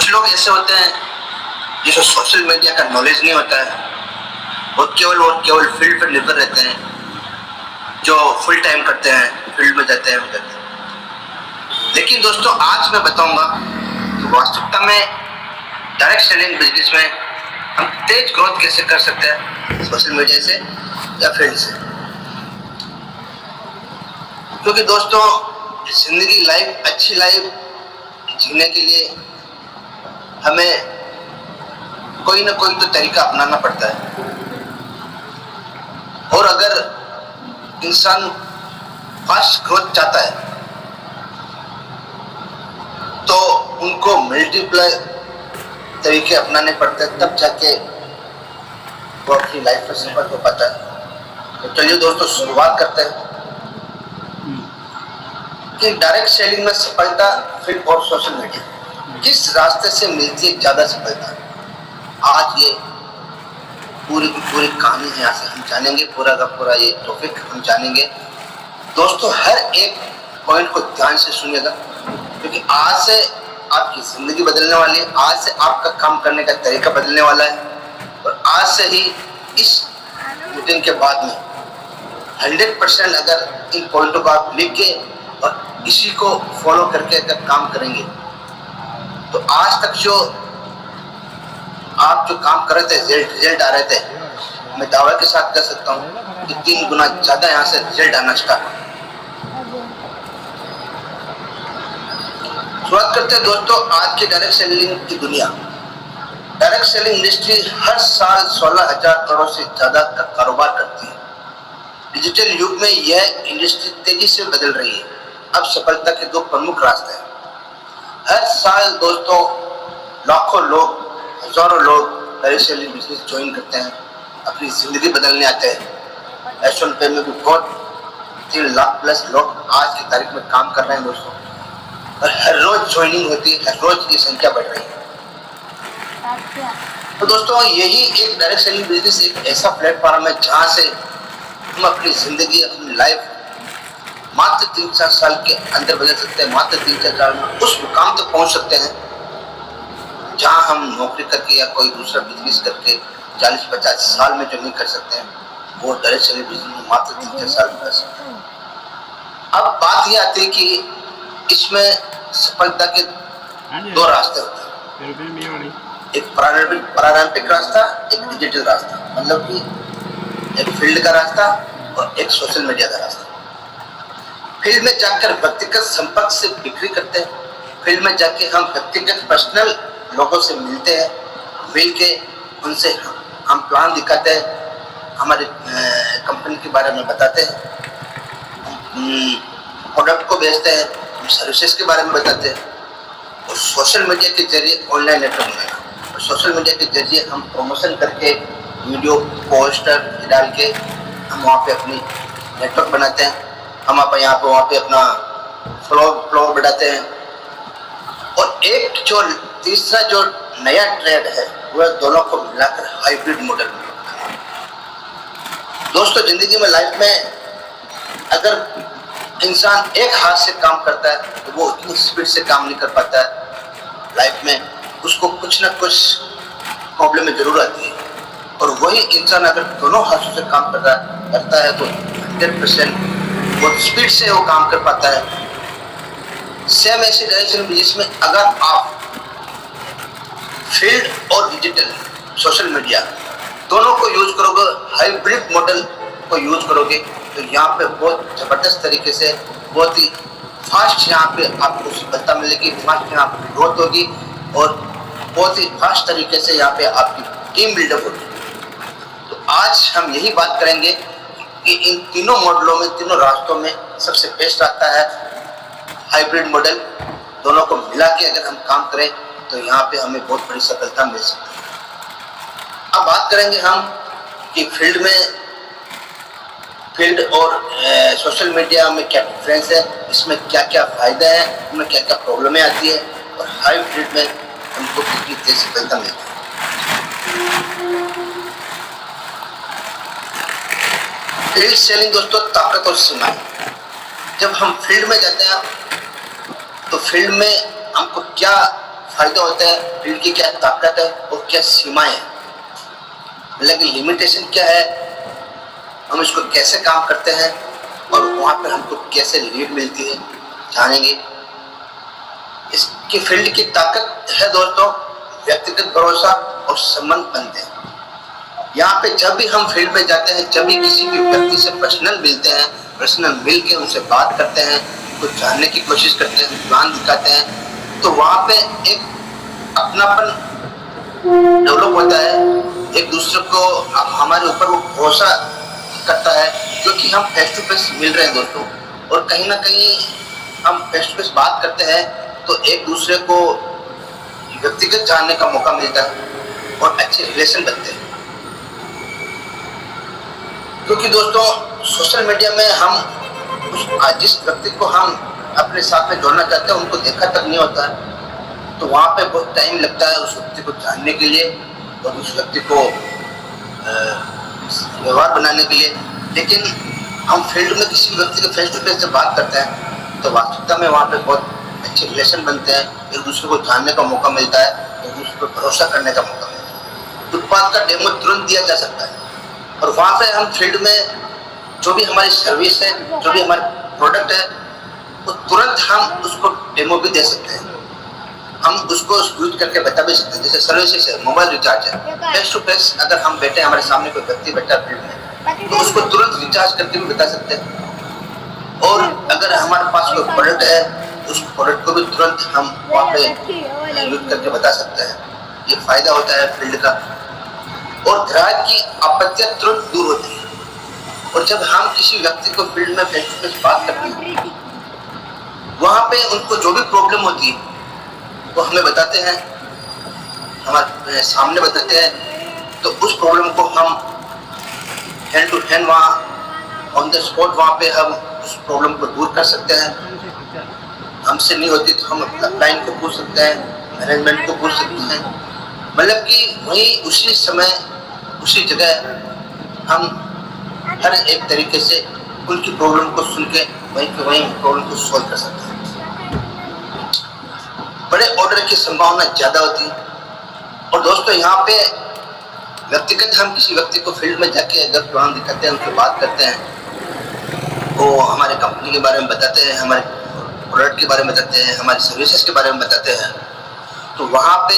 कुछ लोग ऐसे होते हैं जिसे सोशल मीडिया का नॉलेज नहीं होता है, वो केवल फील्ड पर निर्भर रहते हैं, जो फुल टाइम करते हैं, फील्ड में जाते हैं। लेकिन दोस्तों आज मैं बताऊंगा कि वास्तविकता में डायरेक्ट सेलिंग बिजनेस में हम तेज ग्रोथ कैसे कर सकते हैं, सोशल मीडिया से या फील्ड से। क्योंकि दोस्तों जिंदगी लाइफ अच्छी लाइफ जीने के लिए हमें कोई ना कोई तो तरीका अपनाना पड़ता है। और अगर इंसान फास्ट ग्रोथ चाहता है तो उनको मल्टीप्लाई तरीके अपनाने पड़ते हैं, तब जाके वो अपनी लाइफ में सफल हो पाता है। तो चलिए दोस्तों शुरुआत करते हैं कि डायरेक्ट सेलिंग में सफलता फील्ड और सोशल मीडिया किस रास्ते से मिलती है ज्यादा सफलता। आज ये पूरी की पूरी कहानी है, यहाँ से हम जानेंगे, पूरा का पूरा ये टॉपिक हम जानेंगे। दोस्तों हर एक पॉइंट को ध्यान से सुनिएगा, क्योंकि आज से आपकी जिंदगी बदलने वाली है, आज से आपका काम करने का तरीका बदलने वाला है। और आज से ही इस मीटिंग के बाद में 100% अगर इन पॉइंटों को आप लिख के और इसी को फॉलो करके अगर काम करेंगे तो आज तक जो आप जो काम कर रहे थे, रिजल्ट आ रहे थे, मैं दावा के साथ कह सकता हूँ कि 3 गुना ज्यादा यहाँ से रिजल्ट आना स्टार्ट हो। शुरुआत करते हैं दोस्तों आज की डायरेक्ट सेलिंग की दुनिया। डायरेक्ट सेलिंग इंडस्ट्री हर साल 16,000 करोड़ से ज्यादा का कारोबार करती है। डिजिटल युग में यह इंडस्ट्री तेजी से बदल रही है। अब सफलता के 2 प्रमुख रास्ते हैं। हर साल दोस्तों लाखों लोग, हजारों लोग डायरेक्ट सेलिंग बिजनेस ज्वाइन करते हैं, अपनी जिंदगी बदलने आते हैं। H1 पे में भी बहुत 3 लाख प्लस लोग आज की तारीख में काम कर रहे हैं दोस्तों, और हर रोज ज्वाइनिंग होती है, हर रोज की संख्या बढ़ रही है। तो दोस्तों यही एक डायरेक्ट सेलिंग बिजनेस एक ऐसा प्लेटफॉर्म है जहां से हम अपनी जिंदगी, अपनी लाइफ मात्र 3-4 साल के अंदर बदल सकते हैं। मात्र 3-4 साल में उस मुकाम तक पहुंच सकते हैं जहां हम नौकरी करके या कोई दूसरा बिजनेस करके 40-50 साल में जो नहीं कर सकते हैं, वो डायरेक्ट सेलिंग बिजनेस में मात्र 3-4 साल में कर सकते हैं। अब बात यह आती है कि इसमें सफलता के 2 रास्ते होते हैं, एक प्रारंभिक रास्ता, एक डिजिटल रास्ता, मतलब कि एक फील्ड का रास्ता और एक सोशल मीडिया का रास्ता। फील्ड में जाकर व्यक्तिगत संपर्क से बिक्री करते हैं। फील्ड में जाके हम व्यक्तिगत पर्सनल लोगों से मिलते हैं, मिल के उनसे हम प्लान दिखाते हैं, हमारी कंपनी के बारे में बताते हैं, प्रोडक्ट को बेचते हैं, सर्विसेज के बारे में बताते हैं। और सोशल मीडिया के जरिए ऑनलाइन नेटवर्क बनाना, और सोशल मीडिया के जरिए हम प्रमोशन करके वीडियो पोस्टर डाल के हम वहाँ पे अपनी नेटवर्क बनाते हैं। हम यहाँ पे वहाँ पे अपना फ्लो बढ़ाते हैं। और एक जो तीसरा जो नया ट्रेंड है वह दोनों को मिलाकर हाइब्रिड मॉडल बनाना। दोस्तों जिंदगी में, लाइफ में अगर इंसान एक हाथ से काम करता है तो वो इतनी स्पीड से काम नहीं कर पाता है। लाइफ में उसको कुछ ना कुछ प्रॉब्लम में जरूर आती है। और वही इंसान अगर दोनों हाथों से काम करता है तो 100% बहुत स्पीड से वो काम कर पाता है। सेम ऐसे डायरेक्शन बिजनेस में अगर आप फील्ड और डिजिटल सोशल मीडिया दोनों को यूज करोगे, हाइब्रिड मॉडल को यूज करोगे, तो यहाँ पे बहुत जबरदस्त तरीके से, बहुत ही फास्ट यहाँ पे आपको सफलता मिलेगी, फास्ट यहाँ पे ग्रोथ होगी और बहुत ही फास्ट तरीके से यहाँ पे आपकी टीम बिल्डअप होगी। तो आज हम यही बात करेंगे कि इन तीनों मॉडलों में, तीनों रास्तों में सबसे बेस्ट आता है हाइब्रिड मॉडल। दोनों को मिला के अगर हम काम करें तो यहाँ पे हमें बहुत बड़ी सफलता मिल सकती है। अब बात करेंगे हम कि फील्ड और सोशल मीडिया में क्या डिफरेंस है, इसमें क्या क्या फायदे हैं, इसमें क्या क्या प्रॉब्लमें आती है, और हाइब्रिड में हमको कितनी तेज सफलता मिलती है। फील्ड सेलिंग दोस्तों ताकत और सीमाएं। जब हम फील्ड में जाते हैं तो फील्ड में हमको क्या फायदा होता है, फील्ड की क्या ताकत है और क्या सीमाएं हैं, लेकिन लिमिटेशन क्या है, हम इसको कैसे काम करते हैं और वहाँ पर हमको कैसे लीड मिलती है जानेंगे। इसकी फील्ड की ताकत है दोस्तों व्यक्तिगत भरोसा और संबंध बनते हैं। यहाँ पे जब भी हम फील्ड में जाते हैं, जब भी किसी भी व्यक्ति से पर्सनल मिलते हैं, पर्सनल मिल के उनसे बात करते हैं, उनको जानने की कोशिश करते हैं, प्लान दिखाते हैं, तो वहाँ पे एक अपनापन डेवलप होता है, एक दूसरे को हमारे ऊपर वो भरोसा करता है, क्योंकि हम फेस टू फेस मिल रहे हैं दोस्तों, और कहीं ना कहीं हम फेस टू फेस बात करते हैं तो एक दूसरे को व्यक्तिगत जानने का मौका मिलता है और अच्छे रिलेशन बनते हैं। क्योंकि दोस्तों सोशल मीडिया में हम जिस व्यक्ति को हम अपने साथ में जोड़ना चाहते हैं उनको देखा तक नहीं होता है, तो वहाँ पे बहुत टाइम लगता है उस व्यक्ति को जानने के लिए और उस व्यक्ति को व्यवहार बनाने के लिए। लेकिन हम फील्ड में किसी व्यक्ति के फेस टू फेस से बात करते हैं तो वास्तविकता में वहाँ पे बहुत अच्छे रिलेशन बनते हैं, एक दूसरे को जानने का मौका मिलता है, एक दूसरे पर भरोसा करने का मौका मिलता है। उत्पाद का डेमो तुरंत दिया जा सकता है और वहाँ पे हम फील्ड में जो भी हमारी सर्विस है, जो भी हमारा प्रोडक्ट है, वो तुरंत हम उसको डेमो भी दे सकते हैं, हम उसको यूज करके बता भी सकते हैं। जैसे सर्विसेज है, मोबाइल रिचार्ज है, फेस टू फेस अगर हम बैठे हमारे सामने कोई व्यक्ति बैठा फील्ड में तो उसको तुरंत रिचार्ज करके भी बता सकते हैं। और अगर हमारे पास कोई प्रोडक्ट है उस प्रोडक्ट को भी तुरंत हम वहाँ पे यूज करके बता सकते हैं। ये फायदा होता है फील्ड का। और ग्राहक की आपत्तियां तुरंत दूर होती है। और जब हम किसी व्यक्ति को फील्ड में फेस टू फेस बात करते हैं, वहाँ पे उनको जो भी प्रॉब्लम होती है वो हमें बताते हैं, हमारे सामने बताते हैं, तो उस प्रॉब्लम को हम हैंड टू हैंड वहाँ ऑन द स्पॉट वहाँ पे हम उस प्रॉब्लम को दूर कर सकते हैं। हमसे नहीं होती तो हम अपना क्लाइंट को पूछ सकते हैं, मैनेजमेंट को पूछ सकते हैं, मतलब कि वही उसी समय उसी जगह हम हर एक तरीके से उनकी प्रॉब्लम को सुन के वहीं के वहीं प्रॉब्लम को सॉल्व कर सकते हैं। बड़े ऑर्डर की संभावना ज़्यादा होती है। और दोस्तों यहाँ पे व्यक्तिगत हम किसी व्यक्ति को फील्ड में जाके अगर प्लान दिखाते हैं, उनसे बात करते हैं, वो हमारे कंपनी के बारे में बताते हैं, हमारे प्रोडक्ट के बारे में बताते हैं, हमारी सर्विसेज के बारे में बताते हैं, तो वहाँ पे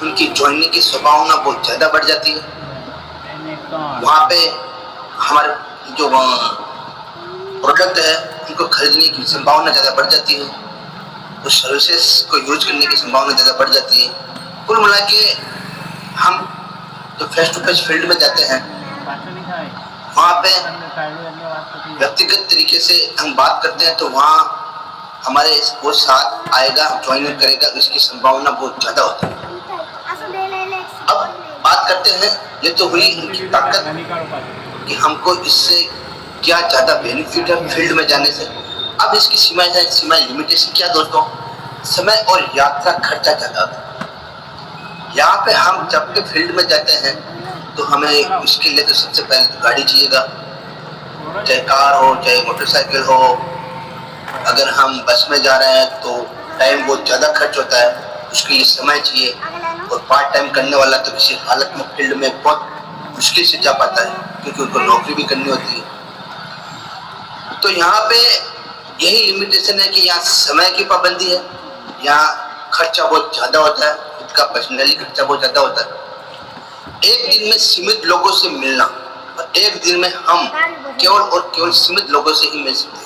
उनकी ज्वाइनिंग की संभावना बहुत ज़्यादा बढ़ जाती है। वहाँ पे हमारे जो प्रोडक्ट है उनको खरीदने की संभावना ज़्यादा बढ़ जाती है, उस सर्विसेज को यूज करने की संभावना ज़्यादा बढ़ जाती है। कुल मिला के हम जो फेस टू फेस फील्ड में जाते हैं वहाँ पे व्यक्तिगत तरीके से हम बात करते हैं, तो वहाँ हमारे वो साथ आएगा, ज्वाइन करेगा, इसकी संभावना बहुत ज़्यादा होती है। अब बात करते हैं, ये तो हुई इनकी ताकत कि हमको इससे क्या ज़्यादा बेनिफिट है फील्ड में जाने से। अब इसकी सीमाएं हैं, सीमाएं लिमिटेशन क्या दोस्तों, समय और यात्रा खर्चा ज़्यादा होता है। यहाँ पे हम जब के फील्ड में जाते हैं तो हमें इसके लिए तो सबसे पहले तो गाड़ी चाहिएगा, चाहे कार हो चाहे मोटरसाइकिल हो। अगर हम बस में जा रहे हैं तो टाइम बहुत ज़्यादा खर्च होता है, उसके लिए समय चाहिए। और पार्ट टाइम करने वाला तो किसी हालत में फील्ड में बहुत मुश्किल से जा पाता है, क्योंकि उनको नौकरी भी करनी होती है। तो यहाँ पे यही लिमिटेशन है कि यहाँ समय की पाबंदी है, यहाँ खर्चा बहुत ज़्यादा होता है, खुद का पर्सनली खर्चा बहुत ज़्यादा होता है। एक दिन में सीमित लोगों से मिलना, और एक दिन में हम केवल और केवल सीमित लोगों से ही मिल सकते हैं।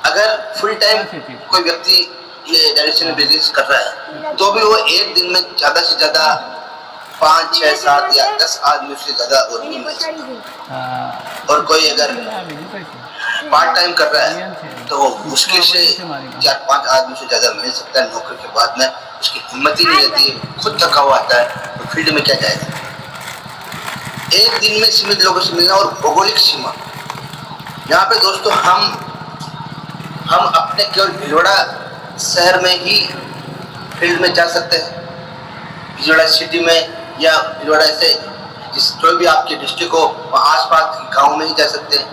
अगर फुल टाइम कोई व्यक्ति ये डायरेक्शनल बिजनेस कर रहा है तो भी वो एक दिन में ज़्यादा से ज़्यादा 5, 6, 7 या 10 आदमी से ज़्यादा और नहीं मिल सकता। और कोई अगर पार्ट टाइम कर रहा है तो वो मुश्किल से 4-5 आदमी से ज़्यादा मिल सकता है। नौकरी के बाद में उसकी हिम्मत ही नहीं रहती है, खुद थका हुआ आता है, तो फील्ड में क्या जाएगा। एक दिन में सीमित लोगों से मिलना और भौगोलिक सीमा, यहाँ पे दोस्तों हम अपने केवल भिलवाड़ा शहर में ही फील्ड में जा सकते हैं। भिलवाड़ा सिटी में या भिलवाड़ा से जिस कोई भी आपके डिस्ट्रिक्ट हो वहाँ आसपास के गाँव में ही जा सकते हैं।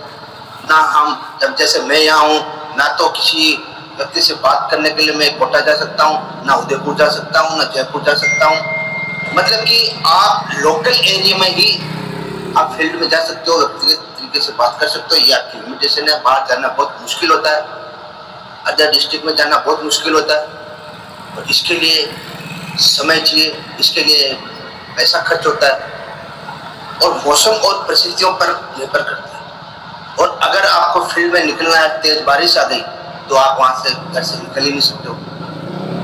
ना हम जब जैसे मैं यहाँ हूँ, ना तो किसी व्यक्ति से बात करने के लिए मैं कोटा जा सकता हूँ, ना उदयपुर जा सकता हूँ, ना जयपुर जा सकता हूँ। मतलब कि आप लोकल एरिया में ही आप फील्ड में जा सकते हो, व्यक्तिगत तरीके से बात कर सकते हो। ये आपकी लिमिटेशन है। बाहर जाना बहुत मुश्किल होता है, अदर डिस्ट्रिक्ट में जाना बहुत मुश्किल होता है, और इसके लिए समय चाहिए, इसके लिए पैसा खर्च होता है, और मौसम और परिस्थितियों पर निर्भर करता है। और अगर आपको फील्ड में निकलना है, तेज बारिश आ गई तो आप वहां से घर से निकल ही नहीं सकते हो,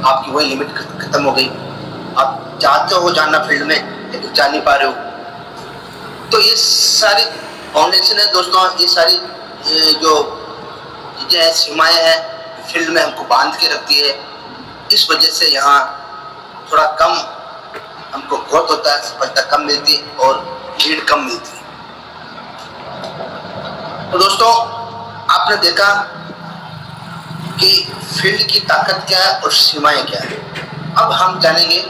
आपकी वही लिमिट खत्म हो गई। आप चाहते हो जाना फील्ड में लेकिन जा नहीं पा रहे हो। तो ये सारी फाउंडेशन है दोस्तों, ये सारी जो चीजें हैं, सीमाएं हैं, फील्ड में हमको बांध के रखती है। इस वजह से यहाँ थोड़ा कम हमको ग्रोथ होता है, सफलता कम मिलती है और लीड कम मिलती है। तो दोस्तों आपने देखा कि फील्ड की ताकत क्या है और सीमाएं क्या है। अब हम जानेंगे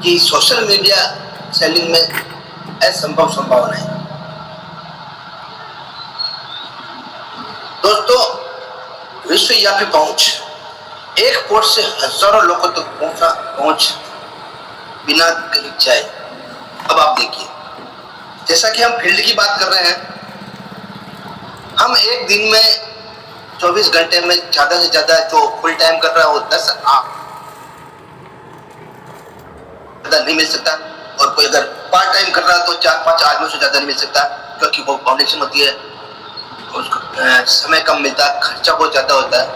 कि सोशल मीडिया सेलिंग में असंभव संभावना है। दोस्तों विश्वव्यापी पहुंच, एक पोस्ट से हजारों लोगों तक पहुंच बिना कहीं जाए। अब आप देखिए, जैसा कि हम फील्ड की बात कर रहे हैं, हम एक दिन में 24 घंटे में ज्यादा से ज्यादा जो फुल टाइम कर रहा है वो 10 नहीं मिल सकता, और कोई अगर पार्ट टाइम कर रहा है तो 4-5 आदमियों से ज्यादा नहीं मिल सकता, क्योंकि वो फाउंडेशन होती है, उसको समय कम मिलता है, खर्चा बहुत ज्यादा होता है।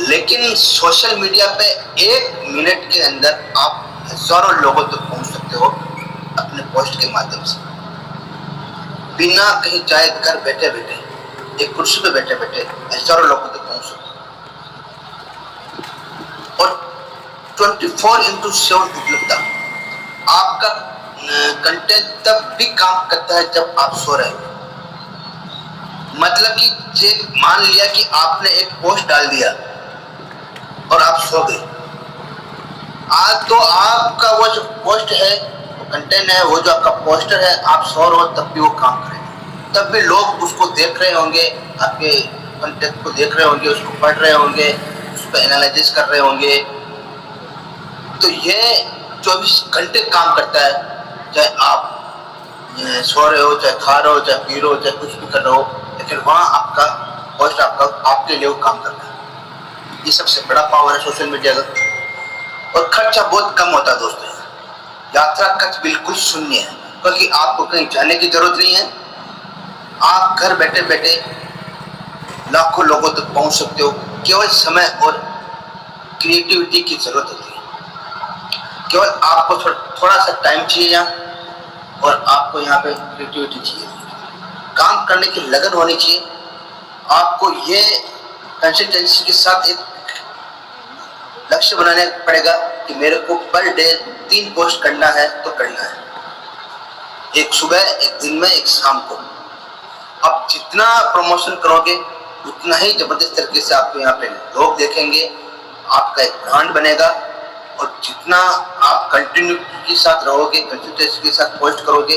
लेकिन सोशल मीडिया पे 1 मिनट के अंदर आप हजारों लोगों तक पहुंच सकते हो अपने पोस्ट के माध्यम से, बिना कहीं जाए, घर बैठे बैठे, एक कुर्सी पे बैठे बैठे हजारों लोगों तक पहुंच सकते हो। और 24/7 उपलब्धता, आपका कंटेंट तब भी काम करता है जब आप सो रहे हो। मतलब कि मान लिया कि आपने एक पोस्ट डाल दिया और आप सो गए, आज तो आपका वो जो पोस्ट है, वो कंटेंट है, वो जो आपका पोस्टर है, आप सो रहे हो तब भी वो काम करेगा, तब भी लोग उसको देख रहे होंगे, आपके कंटेंट को देख रहे होंगे, उसको पढ़ रहे होंगे, उस पर एनालिसिस कर रहे होंगे। तो ये 24 घंटे काम करता है, चाहे आप सो रहे हो, चाहे खा रहे हो, चाहे पी रहे हो, चाहे कुछ भी कर रहे हो, लेकिन वहाँ आपका पोस्ट आपके लिए वो काम करता है। ये सबसे बड़ा पावर है सोशल मीडिया का। और खर्चा बहुत कम होता है दोस्तों, यात्रा खर्च बिल्कुल शून्य है, क्योंकि आपको कहीं जाने की जरूरत नहीं है। आप घर बैठे बैठे लाखों लोगों तक पहुंच सकते हो। केवल समय और क्रिएटिविटी की जरूरत होती है, केवल आपको थोड़ा सा टाइम चाहिए यहाँ, और आपको यहाँ पे क्रिएटिविटी चाहिए, काम करने की लगन होनी चाहिए। आपको ये कंसिस्टेंसी के साथ एक लक्ष्य बनाने पड़ेगा कि मेरे को पर डे 3 पोस्ट करना है तो करना है, एक सुबह, एक दिन में, एक शाम को। आप जितना प्रमोशन करोगे उतना ही जबरदस्त तरीके से आपको यहाँ पे लोग देखेंगे, आपका एक ब्रांड बनेगा, और जितना आप कंटिन्यू के साथ रहोगे, कंसिस्टेंसी के साथ पोस्ट करोगे,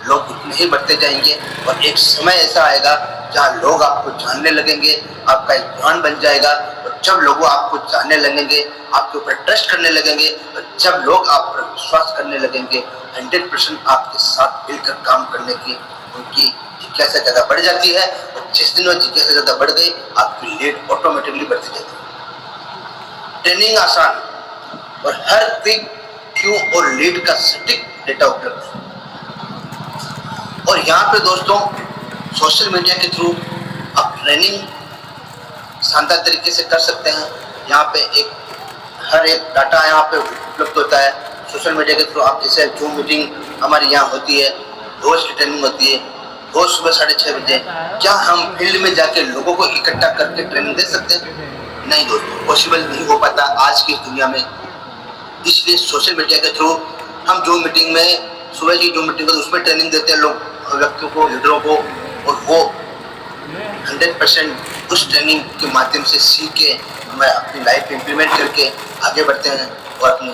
लोग उतने ही बढ़ते जाएंगे, और एक समय ऐसा आएगा जहाँ लोग आपको जानने लगेंगे, आपका एक ब्रांड बन जाएगा। और जब लोग आपको जानने लगेंगे, आपके ऊपर ट्रस्ट करने लगेंगे, और जब लोग आप पर विश्वास करने लगेंगे, 100% आपके साथ मिलकर काम करने की उनकी जिज्ञासा ज़्यादा बढ़ जाती है। और जिस दिन वो जिज्ञासा ज़्यादा बढ़ गई, आपकी लीड ऑटोमेटिकली बढ़ती जाती है। ट्रेनिंग आसान और हर क्विक क्यू और लीड का सटीक डेटा उपलब्ध है। और यहाँ पे दोस्तों सोशल मीडिया के थ्रू आप ट्रेनिंग शानदार तरीके से कर सकते हैं। यहाँ पे हर एक डाटा यहाँ पे उपलब्ध होता है। सोशल मीडिया के थ्रू आप जैसे जूम मीटिंग हमारी यहाँ होती है, रोज की ट्रेनिंग होती है, रोज सुबह 6:30 बजे। क्या हम फील्ड में जाके लोगों को इकट्ठा करके ट्रेनिंग दे सकते हैं? नहीं दोस्तों, पॉसिबल नहीं हो पाता आज की दुनिया में। इसलिए सोशल मीडिया के थ्रू हम जूम मीटिंग में, सुबह की जूम मीटिंग में उसमें ट्रेनिंग देते हैं लोग, व्यक्तियों को, लीडरों को, और वो 100% उस ट्रेनिंग के माध्यम से सीख के हमें अपनी लाइफ में इम्प्लीमेंट करके आगे बढ़ते हैं और अपनी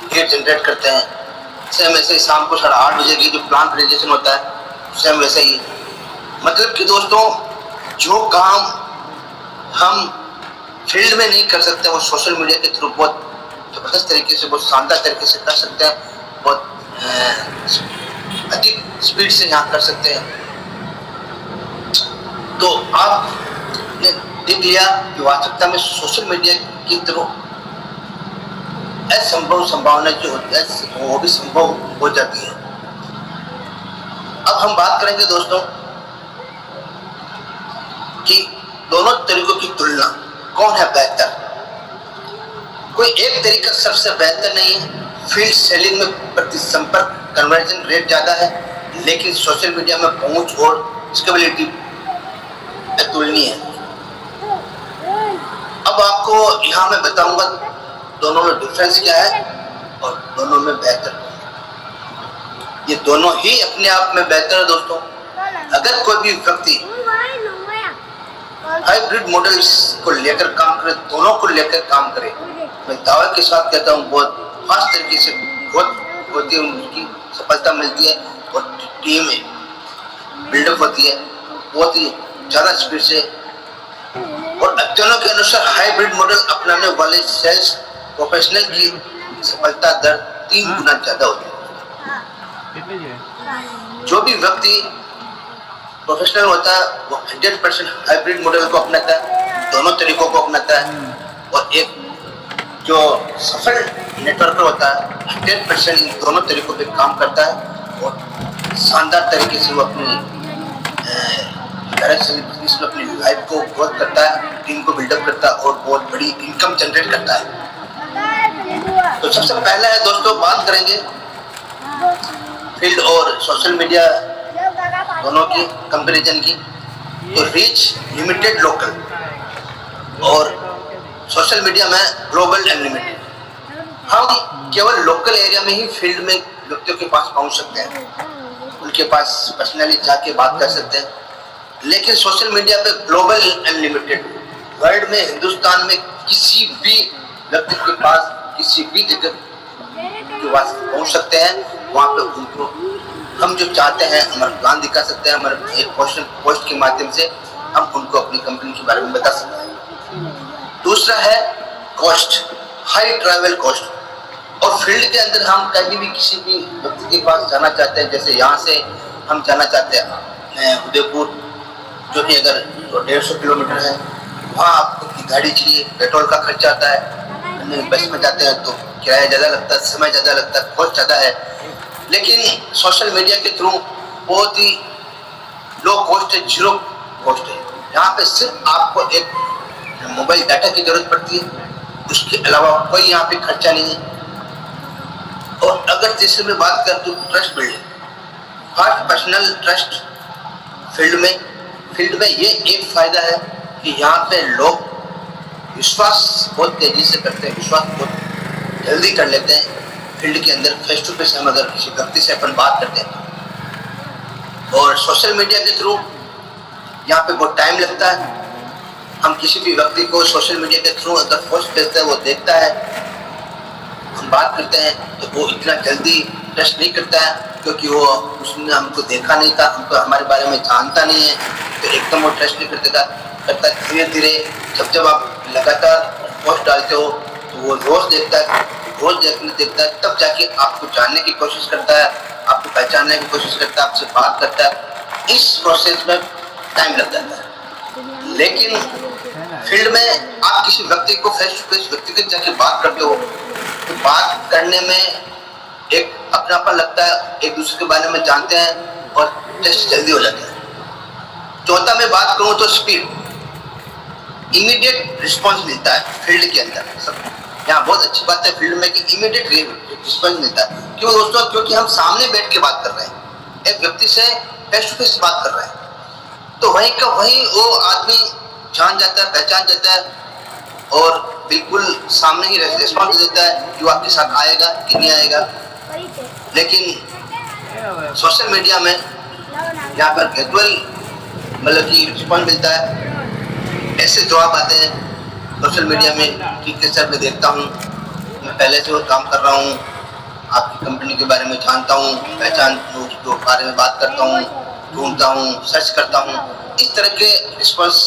लीड जनरेट करते हैं। सेम ऐसे ही शाम को 8:30 बजे की जो प्लान प्रेजेंटेशन होता है, सेम वैसे ही। मतलब कि दोस्तों जो काम हम फील्ड में नहीं कर सकते, वो सोशल मीडिया के थ्रू बहुत जबरदस्त तरीके से, बहुत शानदार तरीके से कर सकते हैं, बहुत अधिक स्पीड से यहाँ कर सकते हैं। तो आपने देख लिया कि वास्तविकता में सोशल मीडिया के थ्रू असंभव संभावना जो होती है वो भी संभव हो जाती है। अब हम बात करेंगे दोस्तों कि दोनों तरीकों की तुलना, कौन है बेहतर। कोई एक तरीका सबसे बेहतर नहीं है। फील्ड सेलिंग में प्रति संपर्क कन्वर्जन रेट ज्यादा है, लेकिन सोशल मीडिया में पहुंच और स्केलेबिलिटी अतुलनीय है। अब आपको यहाँ मैं बताऊंगा दोनों में डिफरेंस क्या है और दोनों में बेहतर। ये दोनों ही अपने आप में बेहतर है दोस्तों। अगर कोई भी व्यक्ति हाइब्रिड मॉडल्स को लेकर काम करे, दोनों को लेकर काम करे, मैं दावे के साथ कहता हूँ बहुत फास्ट तरीके से बहुत होती है, उनकी सफलता मिलती है और टीम बिल्डअप होती है बहुत ही ज्यादा स्पीड से। और अध्ययनों के अनुसार हाइब्रिड मॉडल अपनाने वाले सेल्स प्रोफेशनल की सफलता दर 3 गुना ज्यादा होती है। जो भी व्यक्ति प्रोफेशनल होता है वो 100% हाइब्रिड मॉडल को अपनाता है, दोनों तरीकों को अपनाता है। और एक जो सफल नेटवर्कर होता है 100% इन दोनों तरीकों पे काम करता है और शानदार तरीके से वो अपनी बिजनेस में अपनी लाइफ को ग्रोथ करता है, टीम को बिल्डअप करता है और बहुत बड़ी इनकम जनरेट करता है। तो सबसे पहला है दोस्तों, बात करेंगे फील्ड और सोशल मीडिया दोनों की कंपैरिजन की। तो रीच लिमिटेड लोकल और सोशल मीडिया में ग्लोबल अनलिमिटेड। हम केवल लोकल एरिया में ही फील्ड में व्यक्तियों के पास पहुंच सकते हैं, उनके पास पर्सनली जाके बात कर सकते हैं। लेकिन सोशल मीडिया पे ग्लोबल अनलिमिटेड, वर्ल्ड में, हिंदुस्तान में किसी भी व्यक्ति के पास किसी भी जगह के पास पहुंच सकते हैं। वहाँ पे उनको हम जो चाहते हैं हमारा प्लान दिखा सकते हैं, हमारे एक पोस्ट के माध्यम से हम उनको अपनी कंपनी के बारे में बता सकते हैं। दूसरा है कॉस्ट, हाई ट्रैवल कॉस्ट। और फील्ड के अंदर हम कभी भी किसी भी व्यक्ति के पास जाना चाहते हैं, जैसे यहाँ से हम जाना चाहते हैं उदयपुर, जो कि अगर 150 किलोमीटर है, वहाँ आपको अपनी गाड़ी चाहिए, पेट्रोल का खर्चा आता है। बस में जाते हैं तो किराया ज़्यादा लगता है, समय ज़्यादा लगता है, कॉस्ट ज़्यादा है। लेकिन सोशल मीडिया के थ्रू बहुत ही लो कॉस्ट है, 0 कॉस्ट है। यहाँ पे सिर्फ आपको एक मोबाइल डाटा की जरूरत पड़ती है, उसके अलावा कोई यहाँ पे खर्चा नहीं है। और अगर जैसे मैं बात कर दूँ trust building, first personal trust field में ये एक फायदा है कि यहाँ पे लोग विश्वास बहुत तेजी से करते हैं, विश्वास बहुत जल्दी कर लेते हैं। फील्ड के अंदर फेस टू फेस हम अगर किसी व्यक्ति से अपन बात करते हैं, और सोशल मीडिया के थ्रू यहाँ पे बहुत टाइम लगता है। हम किसी भी व्यक्ति को सोशल मीडिया के थ्रू अगर पोस्ट भेजते हैं, वो देखता है, हम बात करते हैं तो वो इतना जल्दी ट्रस्ट नहीं करता है, क्योंकि वो उसने हमको देखा नहीं था, हमको हमारे बारे में जानता नहीं है, तो एकदम वो ट्रस्ट नहीं करता। धीरे धीरे जब आप लगातार पोस्ट डालते हो तो वो रोज देखता है, तब जाके आपको जानने की कोशिश करता है, आपको पहचानने की कोशिश करता है, आपसे बात करता है। इस प्रोसेस में टाइम लग जाता है। लेकिन फील्ड में आप किसी व्यक्ति को फेस टू फेस व्यक्तिगत जाके बात करते हो तो बात करने में एक अपनापन लगता है, एक दूसरे के बारे में जानते हैं और टेस्ट जल्दी हो जाता है। चौथा मैं बात करूं तो स्पीड, इमीडिएट रिस्पांस मिलता है फील्ड के अंदर। सब यहाँ बहुत अच्छी बात है फील्ड में कि इमीडिएट रिस्पांस मिलता है। क्यों दोस्तों? क्योंकि हम सामने बैठ के बात कर रहे हैं, एक व्यक्ति से फेस टू फेस बात कर रहे हैं, तो वहीं का वहीं वो आदमी जान जाता है, पहचान जाता है और बिल्कुल सामने ही रिस्पॉन्स देता है कि वो आपके साथ आएगा कि नहीं आएगा। लेकिन सोशल मीडिया में यहाँ पर ग्रेजुअल मतलब कि रिस्पॉन्स मिलता है, ऐसे जवाब आते हैं सोशल मीडिया में कि सर मैं देखता हूँ, मैं पहले से वो काम कर रहा हूँ, आपकी कंपनी के बारे में जानता हूँ, पहचान उसके बारे में बात करता हूँ, ढूंढता हूँ, सर्च करता हूँ। इस तरह के रिस्पॉन्स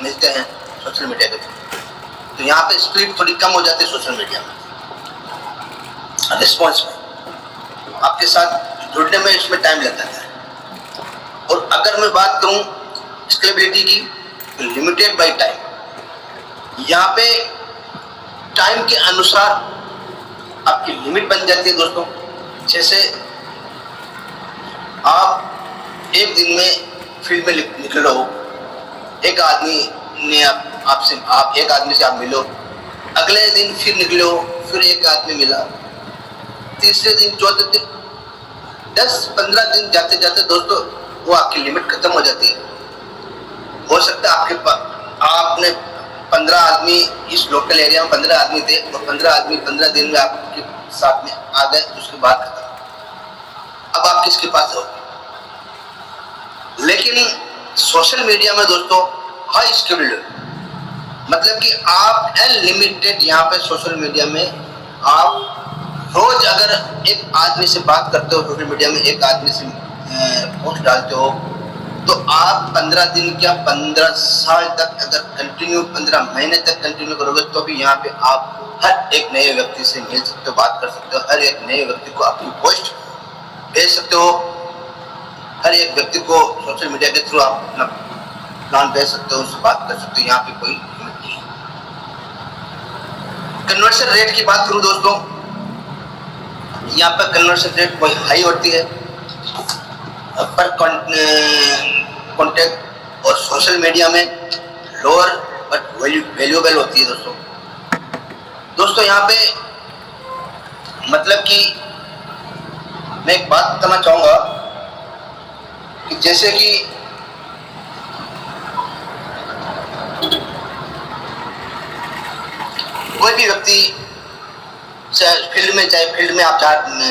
मिलते हैं सोशल मीडिया के थ्रू। तो यहाँ पे स्पीड थोड़ी कम हो जाती है सोशल मीडिया में, रिस्पॉन्स में, आपके साथ जुड़ने में इसमें टाइम लग जाता है। और अगर मैं बात करूँ स्केलेबिलिटी की, तो लिमिटेड बाय टाइम, यहाँ पे टाइम के अनुसार आपकी लिमिट बन जाती है दोस्तों। जैसे आप एक दिन में फील्ड में निकलो, एक आदमी ने आप एक आदमी से आप मिलो, अगले दिन फिर निकलो, फिर एक आदमी मिला, तीसरे दिन, चौथे दिन, 10-15 दिन जाते जाते दोस्तों वो आपकी लिमिट खत्म हो जाती है। हो सकता है आपके पास आपने 15 आदमी, इस लोकल एरिया में 15 आदमी थे, और 15 आदमी 15 दिन में आपके साथ में आ गए, उसके बाद खत्म। अब आप किसके पास हो? लेकिन सोशल मीडिया में दोस्तों हाई स्केल्ड, मतलब कि आप अनलिमिटेड यहाँ पे सोशल मीडिया में आप रोज अगर एक आदमी से बात करते हो, सोशल मीडिया में एक आदमी से पोस्ट डालते हो, तो आप 15 दिन क्या 15 साल तक अगर कंटिन्यू 15 महीने तक कंटिन्यू करोगे तो भी यहाँ पे आप हर एक नए व्यक्ति से मिल सकते हो, बात कर सकते हो, हर एक नए व्यक्ति को अपनी पोस्ट भेज सकते हो, हर एक व्यक्ति को सोशल मीडिया के थ्रू आप अपना प्लान भेज सकते हो, उससे बात कर सकते हो। यहाँ पे कोई लिमिट नहीं है। कन्वर्शन रेट की बात करूँ दोस्तों, यहाँ पर कन्वर्शन रेट कोई हाई होती है पर कॉन्टेक्ट, और सोशल मीडिया में लोअर बट वैल्यूएबल होती है दोस्तों। यहाँ पे मतलब कि मैं एक बात बताना चाहूँगा कि जैसे कि कोई भी व्यक्ति चाहे फील्ड में आप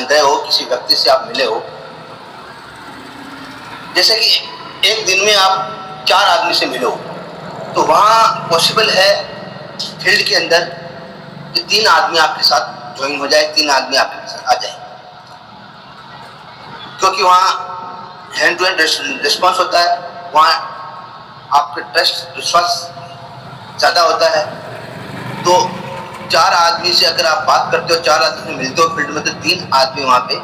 गए हो, किसी व्यक्ति से आप मिले हो, जैसे कि एक दिन में आप 4 आदमी से मिलो, तो वहाँ पॉसिबल है फील्ड के अंदर कि 3 आदमी आपके साथ ज्वाइन हो जाए, 3 आदमी आपके साथ आ जाए, क्योंकि वहाँ हैंड टू हैंड रिस्पॉन्स होता है, वहाँ आपका ट्रस्ट विश्वास ज़्यादा होता है। तो 4 आदमी से अगर आप बात करते हो, 4 आदमी से मिलते हो फील्ड में, तो 3 आदमी वहाँ पे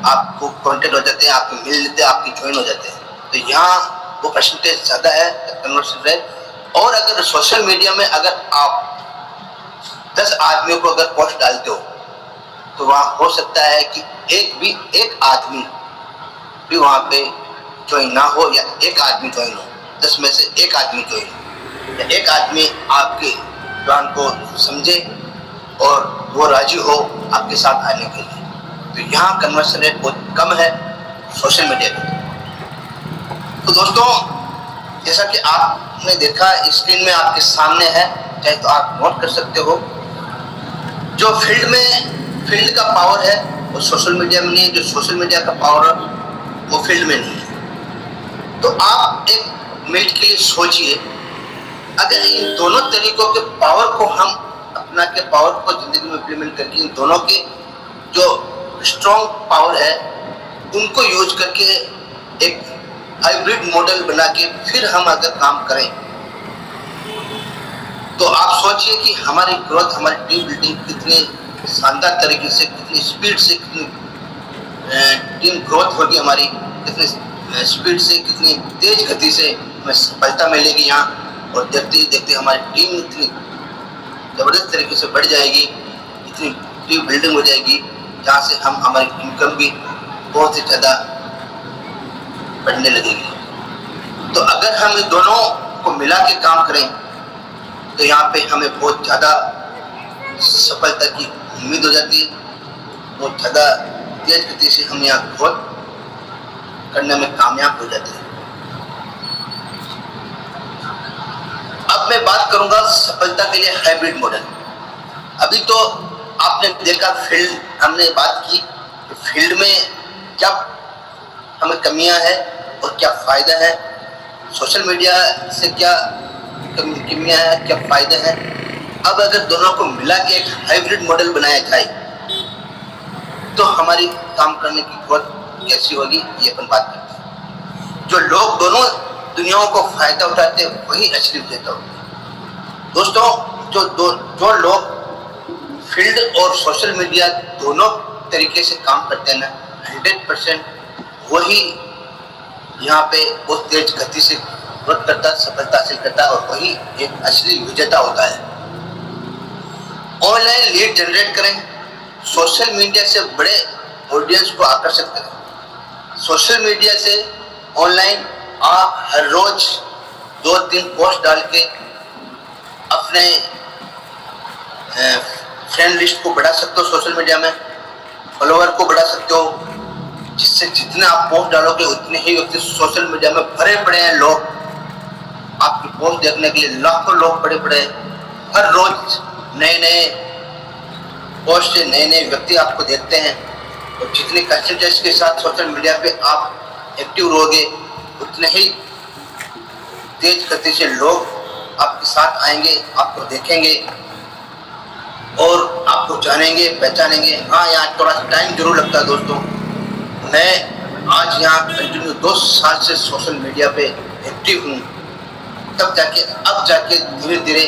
आपको कांटेक्ट हो जाते हैं, आपको मिल लेते हैं, आपकी ज्वाइन हो जाते हैं। तो यहाँ वो परसेंटेज ज़्यादा है कन्वर्शन रेट। और अगर सोशल मीडिया में अगर आप 10 आदमियों को अगर पोस्ट डालते हो, तो वहाँ हो सकता है कि एक आदमी भी वहाँ पे ज्वाइन ना हो, या एक आदमी ज्वाइन हो, 10 में से एक आदमी ज्वाइन हो, या एक आदमी आपके प्लान को समझे और वो राजी हो आपके साथ आने के लिए। तो यहाँ कन्वर्शन रेट बहुत कम है सोशल मीडिया पे। तो दोस्तों जैसा कि आपने देखा स्क्रीन में आपके सामने है, चाहे तो आप नोट कर सकते हो, जो फील्ड का पावर है वो सोशल मीडिया में नहीं है, जो सोशल मीडिया का पावर है वो फील्ड में नहीं है। तो आप एक मिनट के लिए सोचिए, अगर इन दोनों तरीकों के पावर को हम अपना के पावर को जिंदगी में इम्प्लीमेंट करके, इन दोनों के जो स्ट्रॉन्ग पावर है उनको यूज करके एक हाइब्रिड मॉडल बना के फिर हम अगर काम करें, तो आप सोचिए कि हमारी ग्रोथ, हमारी टीम बिल्डिंग कितनी शानदार तरीके से, कितनी स्पीड से, कितनी टीम ग्रोथ होगी हमारी, कितनी स्पीड से, कितनी तेज गति से हमें सफलता मिलेगी यहाँ। और देखते ही देखते हमारी टीम इतनी ज़बरदस्त तरीके से बढ़ जाएगी, इतनी टीम बिल्डिंग हो जाएगी, जहाँ से हम हमारी इनकम भी बहुत ही ज़्यादा बढ़ने लगेगी। तो अगर हम इन दोनों को मिला के काम करें, तो यहाँ पे हमें बहुत ज़्यादा सफलता की उम्मीद हो जाती है, बहुत ज़्यादा तेज गति से हम यहाँ ग्रोथ करने में कामयाब हो जाते हैं। अब मैं बात करूंगा सफलता के लिए हाइब्रिड मॉडल। अभी तो आपने देखा फील्ड, हमने बात की कि फील्ड में क्या हमें कमियां हैं और क्या फायदा है, सोशल मीडिया से क्या कमियां हैं, क्या फायदे हैं। अब अगर दोनों को मिला के एक हाइब्रिड मॉडल बनाया जाए, तो हमारी काम करने की ग्रोथ कैसी होगी, ये अपन बात करते हैं। जो लोग दोनों दुनियाओं को फायदा उठाते हैं वही असली विजेता होते हैं। दोस्तों, जो लोग फील्ड और सोशल मीडिया दोनों तरीके से काम करते हैं ना, 100% वही यहाँ पे बहुत तेज गति से ग्रोथ करता है, सफलता हासिल करता है, और वही एक असली विजेता होता है। ऑनलाइन लीड जनरेट करें, सोशल मीडिया से बड़े ऑडियंस को आकर्षित करें। सोशल मीडिया से ऑनलाइन आप हर रोज 2-3 पोस्ट डाल के अपने फ्रेंड लिस्ट को बढ़ा सकते हो, सोशल मीडिया में फॉलोअर को बढ़ा सकते हो, जिससे जितने आप पोस्ट डालोगे उतने ही व्यक्ति सोशल मीडिया में भरे पड़े हैं। लोग आपकी पोस्ट देखने के लिए लाखों लोग पड़े पड़े हैं। हर रोज नए नए पोस्ट से नए नए व्यक्ति आपको देखते हैं, और जितने कंसंट्रेशन के साथ सोशल मीडिया पे आप एक्टिव रहोगे उतने ही तेज गति से लोग आपके साथ आएंगे, आपको देखेंगे और आपको जानेंगे, पहचानेंगे। हाँ, यहाँ थोड़ा सा टाइम जरूर लगता है दोस्तों। मैं आज यहाँ कंटिन्यू 2 साल से सोशल मीडिया पे एक्टिव हूँ, तब जाके अब जाके धीरे धीरे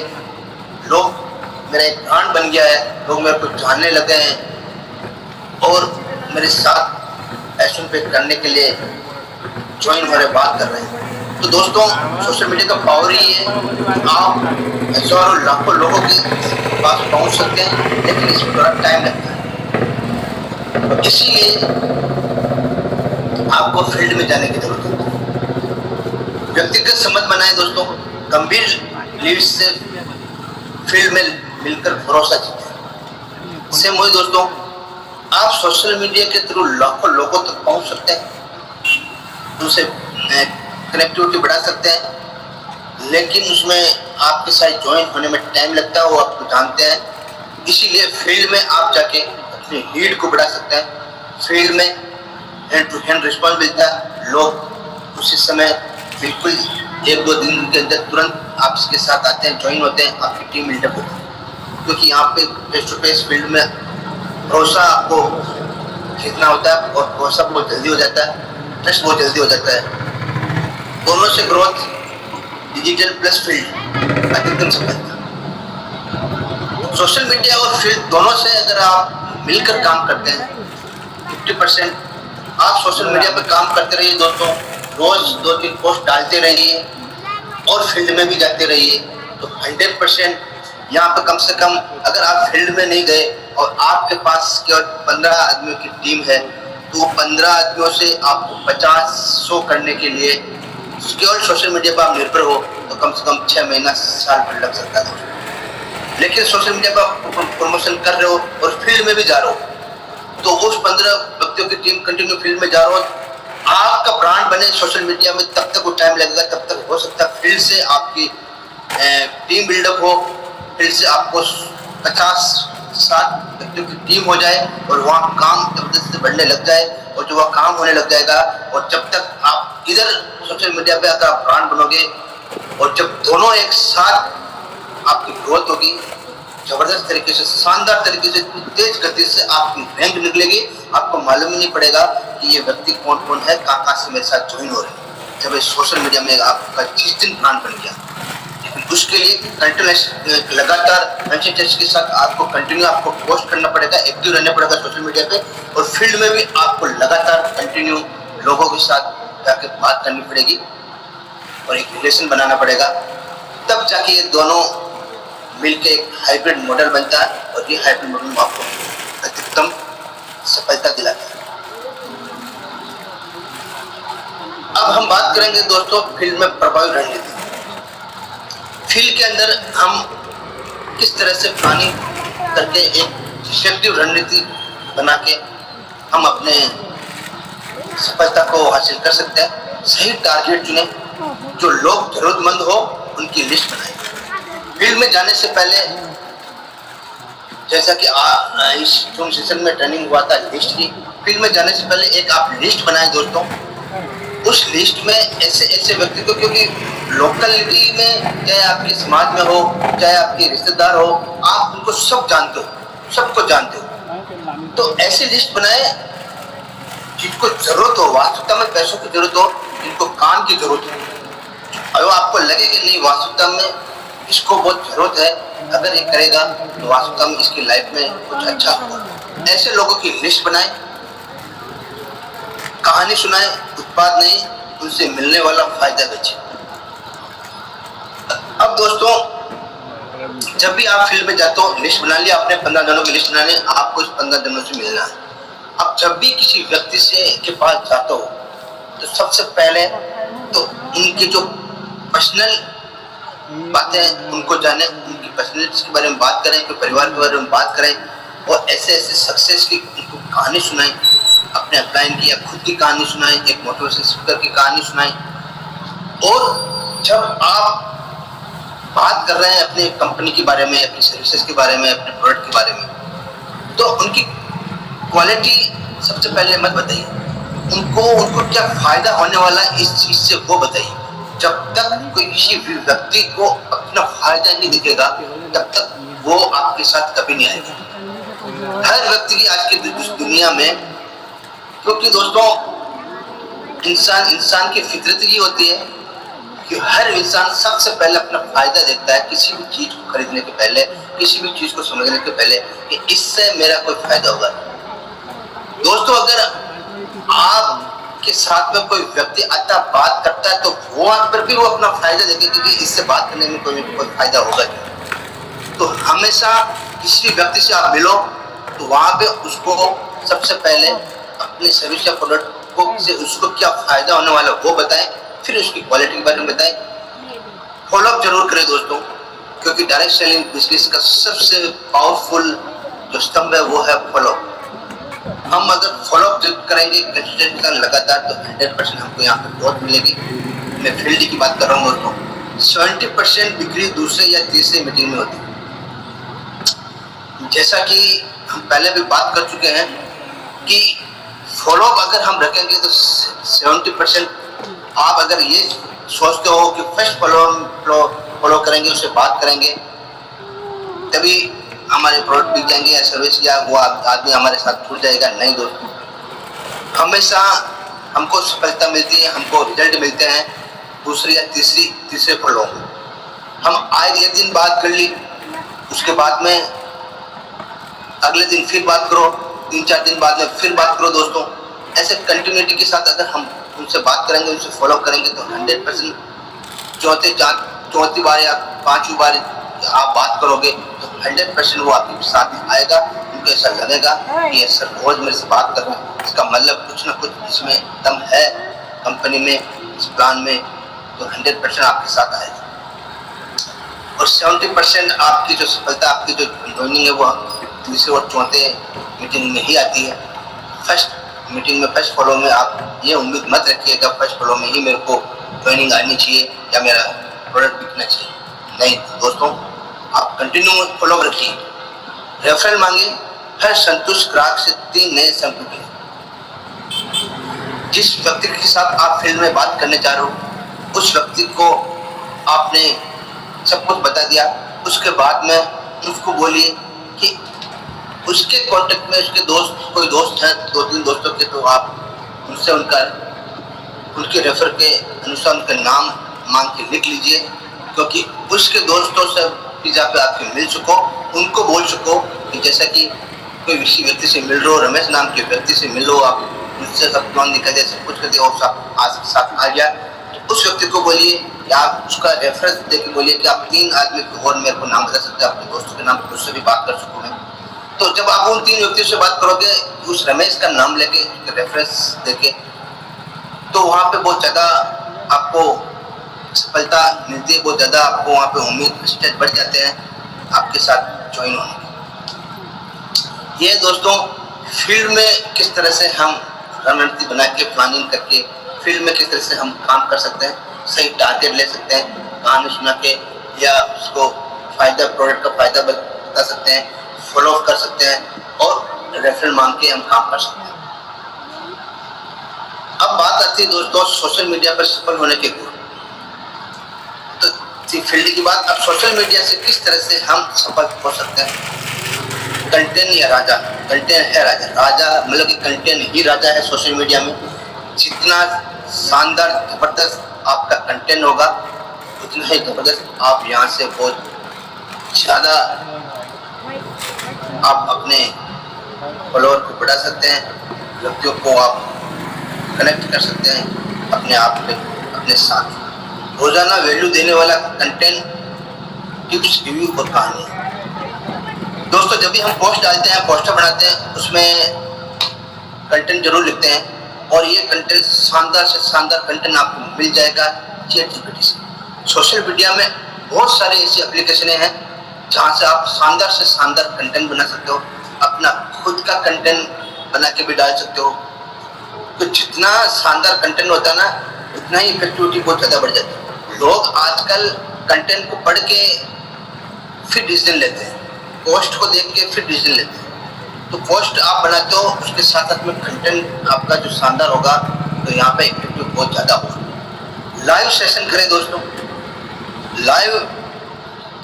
लोग मेरा एक ब्रांड बन गया है, लोग मेरे को जानने लगे हैं और मेरे साथ पैशन पे करने के लिए ज्वाइन हो रहे, बात कर रहे हैं। तो दोस्तों, सोशल मीडिया का पावर ही है, आप हजारों लाखों लोगों के पास पहुंच सकते हैं, लेकिन इसमें थोड़ा टाइम लगता है। तो इसीलिए आपको फील्ड में जाने की जरूरत है। व्यक्तिगत संबंध बनाए दोस्तों, गंभीर लीड से फील्ड में मिलकर भरोसा जीते। सेम वही दोस्तों, आप सोशल मीडिया के थ्रू लाखों लोगों तक पहुंच सकते हैं, उनसे कनेक्टिविटी बढ़ा सकते हैं, लेकिन उसमें आपके साथ ज्वाइन होने में टाइम लगता है, वो आपको जानते हैं। इसीलिए फील्ड में आप जाके अपनी लीड को बढ़ा सकते हैं। फील्ड में हैंड टू हैंड रिस्पॉन्स मिलता है, लोग उसी समय बिल्कुल 1-2 दिन के अंदर तुरंत आपके साथ आते हैं, ज्वाइन होते हैं, आपकी टीम बिल्डअप होती है। क्योंकि यहाँ पे फेस टू फेस फील्ड में भरोसा आपको जीतना होता है, और भरोसा बहुत जल्दी हो जाता है, ट्रस्ट बहुत जल्दी हो जाता है। दोनों से ग्रोथ, डिजिटल प्लस फील्ड, अधिकतम सफलता। सोशल मीडिया और फील्ड दोनों से अगर आप मिलकर काम करते हैं, 50% आप सोशल मीडिया पे काम करते रहिए दोस्तों, रोज 2-3 पोस्ट डालते रहिए और फील्ड में भी जाते रहिए, तो 100% यहाँ पे कम से कम अगर आप फील्ड में नहीं गए और आपके पास केवल 15 आदमियों की टीम है, तो 15 आदमियों से आपको 50-100 करने के लिए केवल सोशल मीडिया पर आप निर्भर हो, तो कम से कम 6 महीना, साल भर लग सकता है। लेकिन सोशल मीडिया पर आप प्रमोशन कर रहे हो और फील्ड में भी जा रहे हो, तो उस 15 व्यक्तियों की टीम कंटिन्यू फील्ड में जा रहे हो, आपका ब्रांड बने सोशल मीडिया में, तब तक वो टाइम लगेगा, तब तक हो सकता है फील्ड से आपकी टीम बिल्डअप हो, फील्ड से आपको 50-60 व्यक्तियों की टीम हो जाए और वहाँ काम जबरदस्ती से बढ़ने लग जाए, और जो वह काम होने लग जाएगा, और जब तक आप इधर सोशल मीडिया पे अगर आप ब्रांड बनोगे, और जब दोनों एक साथ आपकी ग्रोथ होगी जबरदस्त तरीके से, शानदार तरीके से, तेज गति से आपकी रैंक निकलेगी, आपको मालूम ही नहीं पड़ेगा कि ये व्यक्ति कौन कौन है, कहाँ से मेरे साथ ज्वाइन हो रहे हैं, जब इस सोशल मीडिया में आपका जिस दिन ब्रांड बन गया। उसके लिए कंटिन्यूस लगातार कंसिस्टेंसी के साथ आपको कंटिन्यू आपको पोस्ट करना पड़ेगा, एक्टिव रहना पड़ेगा सोशल मीडिया पे, और फील्ड में भी आपको लगातार कंटिन्यू लोगों के साथ जाके बात करनी पड़ेगी और एक रिलेशन बनाना पड़ेगा, तब जाके ये दोनों मिलके एक हाइब्रिड मॉडल बनता है, और ये हाइब्रिड मॉडल आपको अधिकतम सफलता दिलाता है। अब हम बात करेंगे दोस्तों फील्ड में प्रभावी रणनीति। फील्ड के अंदर हम किस तरह से प्लानिंग करके एक इफेक्टिव रणनीति बना के हम अपने सफलता को हासिल कर सकते हैं। सही टारगेट चुने, जो लोग जरूरतमंद हो उनकी लिस्ट बनाएं। फील्ड में जाने से पहले, जैसा कि इस जूम सेशन में ट्रेनिंग हुआ था लिस्ट की, फील्ड में जाने से पहले एक आप लिस्ट बनाएं दोस्तों। उस लिस्ट में ऐसे ऐसे व्यक्ति को, क्योंकि लोकलिटी में चाहे आपके समाज में हो, चाहे आपके रिश्तेदार हो, आप उनको सब जानते हो, सबको जानते हो, तो ऐसी लिस्ट बनाए जिनको जरूरत हो, वास्तविकता में पैसों की जरूरत हो, जिनको काम की जरूरत हो, और आपको लगे कि नहीं वास्तविकता में इसको बहुत जरूरत है, अगर ये करेगा तो वास्तव में इसकी लाइफ में कुछ अच्छा होगा। ऐसे लोगों की लिस्ट बनाए, कहानी सुनाए, उत्पाद नहीं, उनसे मिलने वाला फायदा बेचे। अब दोस्तों, जब भी आप फील्ड में जाते हो, लिस्ट बना लिया आपने, 15 जनों की लिस्ट बनाने, आपको इस 15 जनों से मिलना है। अब जब भी किसी व्यक्ति से के पास जाते हो तो सबसे पहले तो उनकी जो पर्सनल बातें उनको जाने, उनकी पर्सनैलिटी के बारे में बात करें, उनके परिवार के बारे में बात करें, और ऐसे ऐसे सक्सेस की उनको कहानी सुनाएं, अपने अपलाइन की या खुद की कहानी सुनाएं, एक मोटिवेशन स्पीकर की कहानी सुनाएं। और जब आप बात कर रहे हैं अपनी कंपनी के बारे में, अपनी सर्विसेज के बारे में, अपने प्रोडक्ट के बारे में, तो उनकी क्वालिटी सबसे पहले मत बताइए, उनको क्या फायदा होने वाला है इस चीज से वो बताइए। जब तक कोई किसी भी व्यक्ति को अपना फायदा नहीं दिखेगा तब तक वो आपके साथ कभी नहीं आएगा। हर व्यक्ति की आज की दुनिया में, क्योंकि दोस्तों इंसान की फितरत ये होती है कि हर इंसान सबसे पहले अपना फायदा देखता है किसी भी चीज को खरीदने के पहले, किसी भी चीज को समझने के पहले, कि इससे मेरा कोई फायदा होगा। दोस्तों, अगर आपके साथ में कोई व्यक्ति आता बात करता है तो वहां पर भी वो अपना फायदा देखेगा कि इससे बात करने में कोई फायदा होगा नहीं। तो हमेशा किसी व्यक्ति से आप मिलो तो वहां पे उसको सबसे पहले अपने सर्विस या प्रोडक्ट को से उसको क्या फायदा होने वाला वो बताएं, फिर उसकी क्वालिटी के बारे में बताएं। फॉलोअप जरूर करें दोस्तों, क्योंकि डायरेक्ट सेलिंग बिजनेस का सबसे पावरफुल जो स्तंभ है वो है फॉलोअप। हम अगर फॉलोअप करेंगे कंसिस्टेंट का लगातार, तो 100% हमको यहाँ पे ग्रोथ मिलेगी। मैं फील्ड की बात कर रहा हूँ दोस्तों, 70% बिक्री दूसरे या तीसरे मीटिंग में होती है। जैसा कि हम पहले भी बात कर चुके हैं कि फॉलोअप अगर हम रखेंगे तो 70% आप अगर ये सोचते हो कि फर्स्ट फॉलो करेंगे, उससे बात करेंगे, तभी हमारे प्रोडक्ट बिक जाएंगे या सर्विस, या वो आदमी हमारे साथ जुड़ जाएगा। नहीं दोस्तों, हमेशा हमको सफलता मिलती है, हमको रिजल्ट मिलते हैं दूसरी या तीसरे फॉलो में। हम आज एक दिन बात कर ली, उसके बाद में अगले दिन फिर बात करो, 3-4 दिन बाद में फिर बात करो। दोस्तों, ऐसे कंटिन्यूटी के साथ अगर हम उनसे बात करेंगे, उनसे फॉलो करेंगे, तो 100% चौथी बार या 5वीं बार आप बात करोगे तो 100% वो आपके साथ में आएगा। उनको ऐसा लगेगा कि ये सर रोज मेरे से बात कर रहे हैं, इसका मतलब कुछ ना कुछ इसमें दम है कंपनी में, इस प्लान में, तो 100% आपके साथ आएगा। और 70% आपकी जो सफलता, आपकी जो ज्वाइनिंग है वो तीसरे और चौथे मीटिंग में ही आती है। फर्स्ट मीटिंग में, फर्स्ट फॉलो में आप ये उम्मीद मत रखिएगा फर्स्ट फॉलो में ही मेरे को ज्वाइनिंग आनी चाहिए या मेरा प्रोडक्ट बिकना चाहिए। नहीं दोस्तों, आप कंटिन्यू फॉलो रखिए। रेफरल मांगे, हर संतुष्ट ग्राहक से 3 नए संपर्क करें। जिस व्यक्ति के साथ आप फील्ड में बात करने जा रहे हो, उस व्यक्ति को आपने सब कुछ बता दिया, उसके बाद में उसको बोलिए कि उसके कांटेक्ट में उसके दोस्त, कोई दोस्त हैं 2-3 दोस्तों के, तो आप उनसे उनके रेफर के अनुसार उनका नाम मांग के लिख लीजिए, क्योंकि उसके दोस्तों से जहाँ पे आपके मिल सको, उनको बोल सको कि जैसा कि कोई किसी व्यक्ति से मिल रहे हो, रमेश नाम के व्यक्ति से मिल लो, आप उससे सब प्लान निकल दिया, सब कुछ कर दिया और साथ आ गया, तो उस व्यक्ति को बोलिए कि आप उसका रेफरेंस देके बोलिए कि आप 3 आदमी को और मेरे को नाम बता सकते हैं अपने दोस्तों के नाम, उससे भी बात कर सकूँ मैं। तो जब आप उन 3 व्यक्तियों से बात करोगे उस रमेश का नाम लेके, रेफरेंस देके, तो वहाँ पे बहुत ज़्यादा आपको सफलता मिलती है, बहुत ज़्यादा आपको वहाँ पे उम्मीद स्टेज बढ़ जाते हैं आपके साथ ज्वाइन होने के। ये दोस्तों, फील्ड में किस तरह से हम रणनीति बना के, प्लानिंग करके फील्ड में किस तरह से हम काम कर सकते हैं, सही टारगेट ले सकते हैं, कहानी सुना के, या उसको फायदा, प्रोडक्ट का फायदा बता सकते हैं, फॉलो अप कर सकते हैं, और रेफरल मांग के हम काम कर सकते हैं। अब बात आती है दोस्तों सोशल मीडिया पर सफल होने के गुण। तो फील्ड की बात, अब सोशल मीडिया से किस तरह से हम सफल हो सकते हैं। कंटेंट या राजा, कंटेंट है राजा, मतलब कि कंटेंट ही राजा है सोशल मीडिया में। जितना शानदार जबरदस्त आपका कंटेंट होगा, इतना ही जबरदस्त आप यहाँ से बहुत ज़्यादा आप अपने फॉलोअर को बढ़ा सकते हैं, व्यक्तियों को आप कनेक्ट कर सकते हैं अपने आप पे, अपने साथ। रोजाना वैल्यू देने वाला कंटेंट, टिप्स, रिव्यू और कहानी। दोस्तों जब भी हम पोस्ट डालते हैं, पोस्टर बनाते हैं, उसमें कंटेंट जरूर लिखते हैं और ये कंटेंट शानदार से शानदार कंटेंट आपको मिल जाएगा ChatGPT से। सोशल मीडिया में बहुत सारी ऐसी एप्लीकेशनें हैं जहाँ से आप शानदार से शानदार कंटेंट बना सकते हो, अपना खुद का कंटेंट बना के भी डाल सकते हो। तो जितना शानदार कंटेंट होता है ना, उतना ही इफेक्टिविटी बहुत ज़्यादा बढ़ जाती है। लोग आजकल कंटेंट को पढ़ के फिर डिसीजन लेते हैं, पोस्ट को देख के फिर डिसीजन लेते हैं। तो पोस्ट आप बनाते हो, उसके साथ साथ में कंटेंट आपका जो शानदार होगा, तो यहाँ पे इफेक्टिव बहुत ज़्यादा होगा। लाइव सेशन करें दोस्तों, लाइव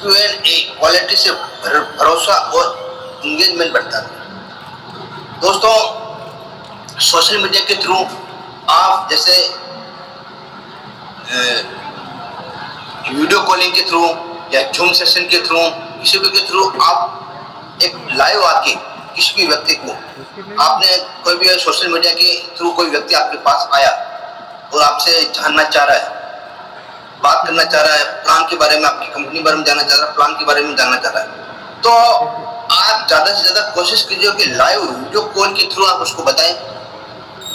Q&A क्वालिटी से भरोसा और इंगेजमेंट बढ़ता है। दोस्तों सोशल मीडिया के थ्रू आप जैसे वीडियो कॉलिंग के थ्रू या जूम सेशन के थ्रू, किसी भी के थ्रू आप एक लाइव आके किसी भी व्यक्ति को, आपने कोई भी सोशल मीडिया के थ्रू कोई व्यक्ति आपके पास आया और आपसे जानना चाह रहा है, बात करना चाह रहा है, प्लान के बारे में, आपकी कंपनी के बारे में जानना चाह रहा है, प्लान के बारे में जानना चाह रहा है, तो आप ज़्यादा से ज़्यादा कोशिश कीजिए कि लाइव वीडियो कॉल के थ्रू आप उसको बताएं।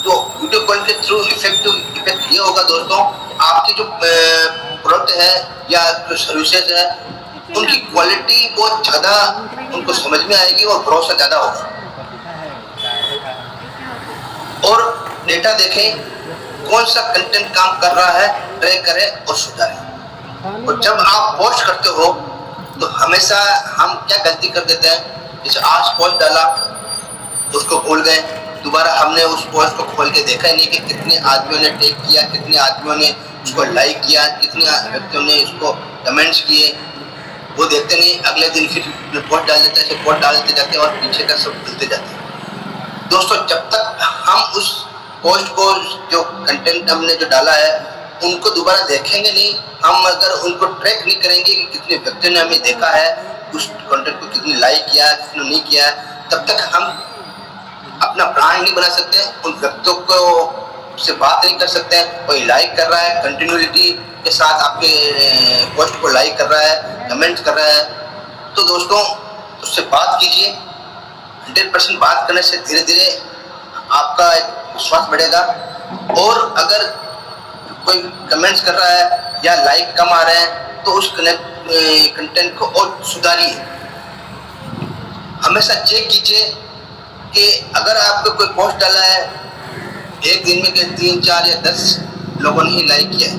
तो वीडियो कॉल के थ्रू इफेक्ट ये होगा दोस्तों, आपकी जो प्रोडक्ट है या जो सर्विसेज है, उनकी क्वालिटी बहुत ज़्यादा उनको समझ में आएगी और भरोसा ज़्यादा होगा। और डेटा देखें कौन सा कंटेंट काम कर रहा है, ट्रैक करें और सुधारें। और जब आप पोस्ट करते हो तो हमेशा हम क्या गलती कर देते हैं, जैसे आज पोस्ट डाला, उसको भूल गए, दोबारा हमने उस पोस्ट को खोल के देखा ही नहीं कि कितने आदमियों ने टैग किया, कितने आदमियों ने उसको लाइक किया, कितने व्यक्तियों ने उसको कमेंट्स किए, वो देखते नहीं। अगले दिन फिर पोस्ट डाल देते हैं, पोस्ट डालते जाते हैं और पीछे का सब भूलते जाते हैं। दोस्तों जब तक हम उस पोस्ट को, जो कंटेंट हमने जो डाला है, उनको दोबारा देखेंगे नहीं, हम अगर उनको ट्रैक नहीं करेंगे कि कितने व्यक्तियों ने हमें देखा है, उस कंटेंट को कितने लाइक किया, कितने नहीं किया, तब तक हम अपना ब्रांड नहीं बना सकते, उन व्यक्तियों को से बात नहीं कर सकते हैं। कोई लाइक कर रहा है, कंटिन्यूटी के साथ आपके पोस्ट को लाइक कर रहा है, कमेंट कर रहा है, तो दोस्तों उससे बात कीजिए। 100% बात करने से धीरे धीरे आपका विश्वास बढ़ेगा। और अगर कोई कमेंट्स कर रहा है या लाइक कम आ रहे हैं, तो उस कंटेंट को और सुधारिए। हमेशा चेक कीजिए कि अगर आपको कोई पोस्ट डाला है, एक दिन में 3, 4 या 10 लोगों ने ही लाइक किया है,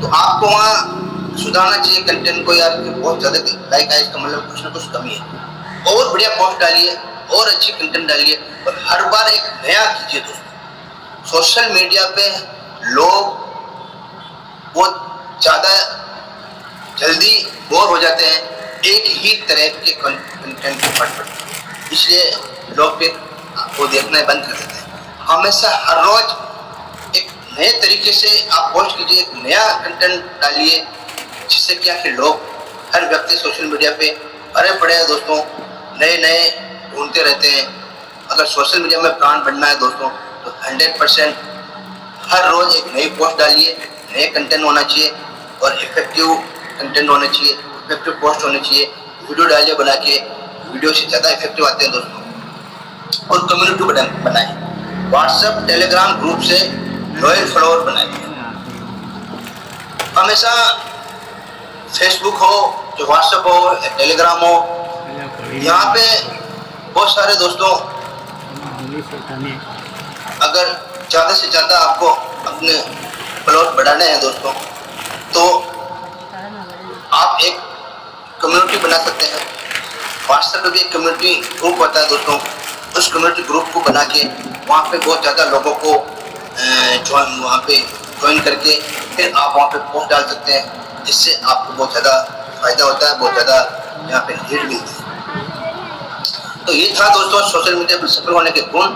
तो आपको वहाँ सुधारना चाहिए कंटेंट को। यार बहुत ज़्यादा लाइक आया, इसका मतलब कुछ ना कुछ कमी है। और बढ़िया पोस्ट डालिए और अच्छी कंटेंट डालिए और हर बार एक नया कीजिए दोस्तों। सोशल मीडिया पे लोग बहुत ज़्यादा जल्दी बोर हो जाते हैं एक ही तरह के कंटेंट को पढ़, इसलिए लोग फिर वो देखना बंद कर देते हैं। हमेशा हर रोज एक नए तरीके से आप पोस्ट कीजिए, एक नया कंटेंट डालिए, जिससे क्या कि लोग, हर व्यक्ति सोशल मीडिया पे भरे पड़े हैं दोस्तों, नए नए ढूंढते रहते हैं। अगर सोशल मीडिया में ब्रांड बनना है दोस्तों, तो 100% हर रोज एक नई पोस्ट डालिए, नए कंटेंट होना चाहिए और इफेक्टिव कंटेंट होना चाहिए, इफेक्टिव पोस्ट होने चाहिए। वीडियो डालिए बना के, वीडियो से ज़्यादा इफेक्टिव आते हैं दोस्तों। और कम्युनिटी बनाए, व्हाट्सएप टेलीग्राम ग्रुप से लॉयल फॉलोअर बनाइए। हमेशा फेसबुक हो, जो व्हाट्सएप हो, टेलीग्राम हो, यहाँ पे बहुत सारे दोस्तों, अगर ज़्यादा से ज़्यादा आपको अपने फॉलोअर बढ़ाने हैं दोस्तों, तो आप एक कम्युनिटी बना सकते हैं। व्हाट्सएप पे भी एक कम्युनिटी ग्रुप होता है दोस्तों, उस कम्युनिटी ग्रुप को बना के वहाँ पे बहुत ज़्यादा लोगों को वहाँ पे ज्वाइन करके फिर आप वहाँ पे पोस्ट डाल सकते हैं, जिससे आपको बहुत ज़्यादा फायदा होता है, बहुत ज़्यादा यहाँ पे लीड मिलती है। तो ये था दोस्तों सोशल मीडिया पर सफल होने के गुण।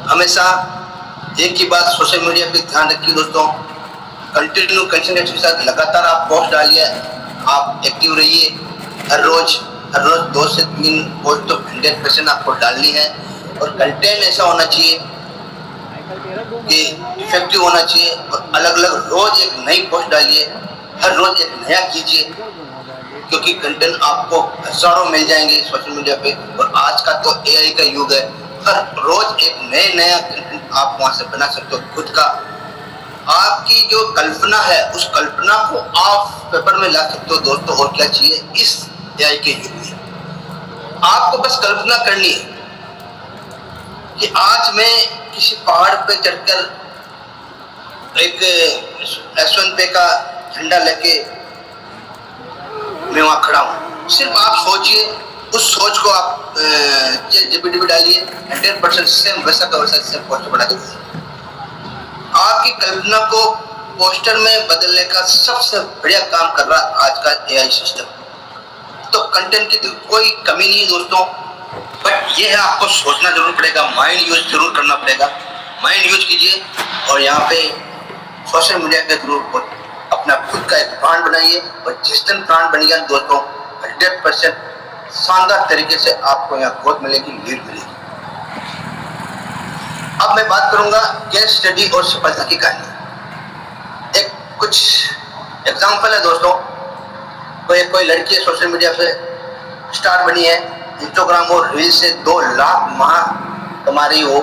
हमेशा एक ही बात सोशल मीडिया पे ध्यान रखिए दोस्तों, कंटिन्यू कंसिस्टेंसी के साथ लगातार आप पोस्ट डालिए, आप एक्टिव रहिए। हर रोज 2 से 3 पोस्ट तो 100% आपको डालनी है। और कंटेंट ऐसा होना चाहिए कि इफेक्टिव होना चाहिए। और अलग अलग रोज एक नई पोस्ट डालिए, हर रोज एक नया कीजिए, क्योंकि कंटेंट आपको हजारों मिल जाएंगे सोशल मीडिया पे। और आज का तो एआई का युग है, हर रोज एक नया कंटेंट आप वहां से बना सकते हो खुद का। आपकी जो कल्पना है उस कल्पना को आप पेपर में ला सकते हो दोस्तों। और क्या चाहिए इस एआई के युग में? आपको बस कल्पना करनी है कि आज मैं किसी पहाड़ पे चढ़कर एक S1 पे का झंडा लेके मैं वहां खड़ा हूं। सिर्फ आप सोचिए, उस सोच को आप जीपीटी डालिए, 100% सेम वैसा का वैसा सेम पोस्टर बना दीजिए। आपकी कल्पना को पोस्टर में बदलने का सबसे बढ़िया काम कर रहा आज का एआई सिस्टम। तो कंटेंट की तो कोई कमी नहीं है दोस्तों, बट ये है आपको सोचना जरूर पड़ेगा, माइंड यूज जरूर करना पड़ेगा। माइंड यूज कीजिए और यहाँ पे सोशल मीडिया के थ्रू अपना खुद का एक ब्रांड बनाइए। और जिस दिन ब्रांड बन गया दोस्तों, 100% शानदार तरीके से आपको यहाँ ग्रोथ मिलेगी, लीड मिलेगी। अब मैं बात करूंगा केस स्टडी और सफलता की कहानी। एक कुछ एग्जांपल है दोस्तों। कोई लड़की है सोशल मीडिया पे स्टार बनी है, इंस्टाग्राम और रील से 2 लाख माह कमा रही हो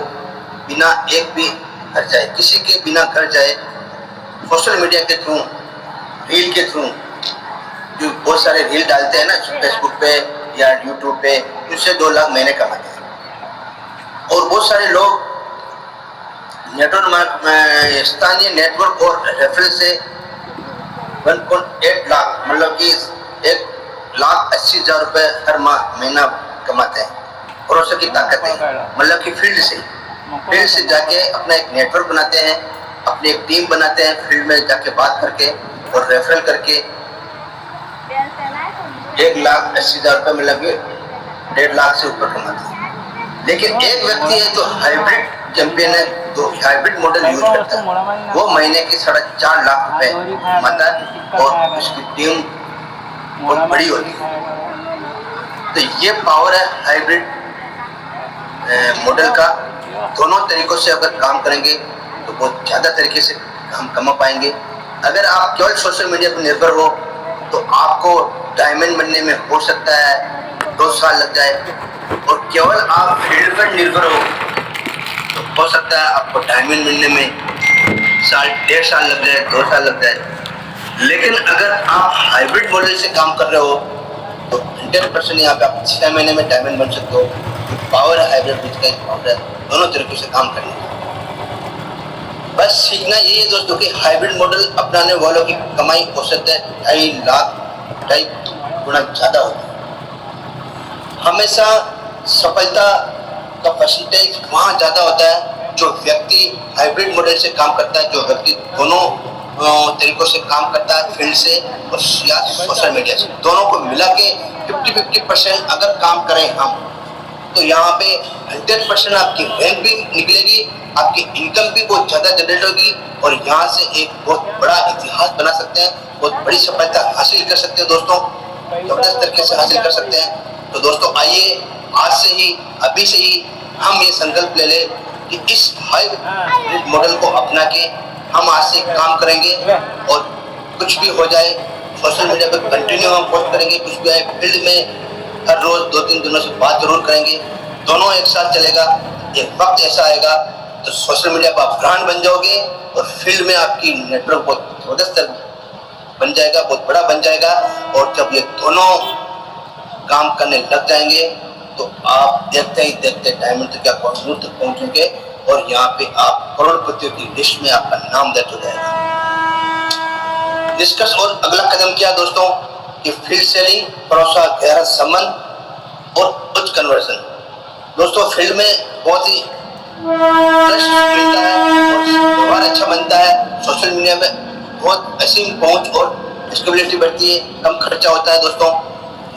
बिना एक भी घर जाए, किसी के बिना घर जाए, सोशल मीडिया के थ्रू, रील के थ्रू। जो बहुत सारे रील डालते हैं ना फेसबुक पे या यूट्यूब पे, उससे 2 लाख महीने कमाते हैं। और बहुत सारे लोग नेटवर्क स्थानीय नेटवर्क और रेफरल से 1.8 लाख मतलब कि 1,80,000 रुपए हर महीना कमाते हैं। भरोसे की ताकत है, मतलब कि फील्ड से जाके अपना एक नेटवर्क बनाते हैं, अपनी एक टीम बनाते हैं, फील्ड में जाके बात करके और रेफरल करके 1,80,000 रुपए मतलब कि 1.5 लाख से ऊपर कमाते हैं। लेकिन एक व्यक्ति है जो हाइब्रिड चैंपियन है, तो हाइब्रिड मॉडल यूज करता है, वो महीने की 4.5 लाख रुपए कमाता है और उसकी टीम बहुत बड़ी होती है। तो ये पावर है हाइब्रिड मॉडल का। दोनों तरीकों से अगर काम करेंगे तो बहुत ज़्यादा तरीके से हम कमा पाएंगे। अगर आप केवल सोशल मीडिया पर निर्भर हो तो आपको डायमंड बनने में हो सकता है 2 साल लग जाए, और केवल आप फील्ड पर निर्भर हो तो हो सकता है आपको डायमंड मिलने में 1.5 साल लग जाए, 2 साल लग जाए। लेकिन अगर आप हाइब्रिड मॉडल से काम कर रहे हो तो 100% यहाँ पे आप 6 महीने में डायमंड बन सकते हो। पावर है हाइब्रिड का, पावर है दोनों तरीकों से काम करने का। बस सीखना ये है दोस्तों कि हाइब्रिड मॉडल अपनाने वालों की कमाई औसत है 2.5 गुना ज़्यादा होती है। हमेशा सफलता का परसेंटेज वहाँ ज़्यादा होता है जो व्यक्ति हाइब्रिड मॉडल से काम करता है, जो व्यक्ति दोनों तरीकों से काम करता है, फील्ड से और या सोशल मीडिया से। दोनों को मिला के 50-50% अगर काम करें हम, तो यहाँ पे 100% आपकी रैंक भी निकलेगी, आपकी इनकम भी बहुत ज़्यादा जनरेट होगी और यहाँ से एक बहुत बड़ा इतिहास बना सकते हैं, बहुत बड़ी सफलता हासिल कर सकते हैं दोस्तों, जबरदस्त तरीके से हासिल कर सकते हैं। तो दोस्तों आइए आज से ही, अभी से ही हम ये संकल्प ले लें कि इस हाइब्रिड मॉडल को अपना के हम आज से काम करेंगे और कुछ भी हो जाए सोशल मीडिया पर कंटिन्यू हम पोस्ट करेंगे, कुछ भी आए फील्ड में हर रोज 2-3 दिनों से बात जरूर करेंगे, दोनों एक साथ चलेगा। एक वक्त ऐसा आएगा तो सोशल मीडिया पर आप ब्रांड बन जाओगे और फील्ड में आपकी नेटवर्क बहुत जबरदस्त बन जाएगा, बहुत बड़ा बन जाएगा। और जब ये दोनों काम करने लग जाएंगे तो आप देखते ही देखते डायमंड तक या करोड़ तक पहुंचेंगे और यहाँ पे आप करोड़पतियों की लिस्ट में आपका नाम दर्ज हो जाएगा। डिस्कस और अगला कदम क्या दोस्तों कि फील्ड सेलिंग, भरोसा, गहरा संबंध और उच्च कन्वर्जन। दोस्तों फील्ड में बहुत ही ट्रस्ट मिलता है और व्यवहार अच्छा बनता है। सोशल मीडिया में बहुत असीम पहुंच और स्टेबिलिटी बढ़ती है, कम खर्चा होता है दोस्तों।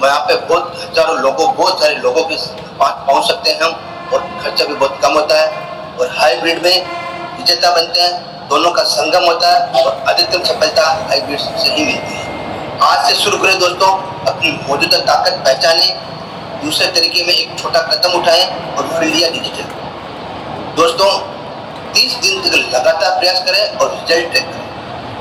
यहाँ पे बहुत सारे लोगों के पास पहुंच सकते हैं हम और खर्चा भी बहुत कम होता है। और हाइब्रिड में विजेता बनते हैं, दोनों का संगम होता है और अधिकतम सफलता हाइब्रिड से ही मिलती है। आज से शुरू करें दोस्तों, अपनी मौजूदा ताकत पहचानें, दूसरे तरीके में एक छोटा कदम उठाएं और फील्ड या डिजिटल। दोस्तों 30 दिन तक लगातार प्रयास करें और रिजल्ट ट्रैक करें।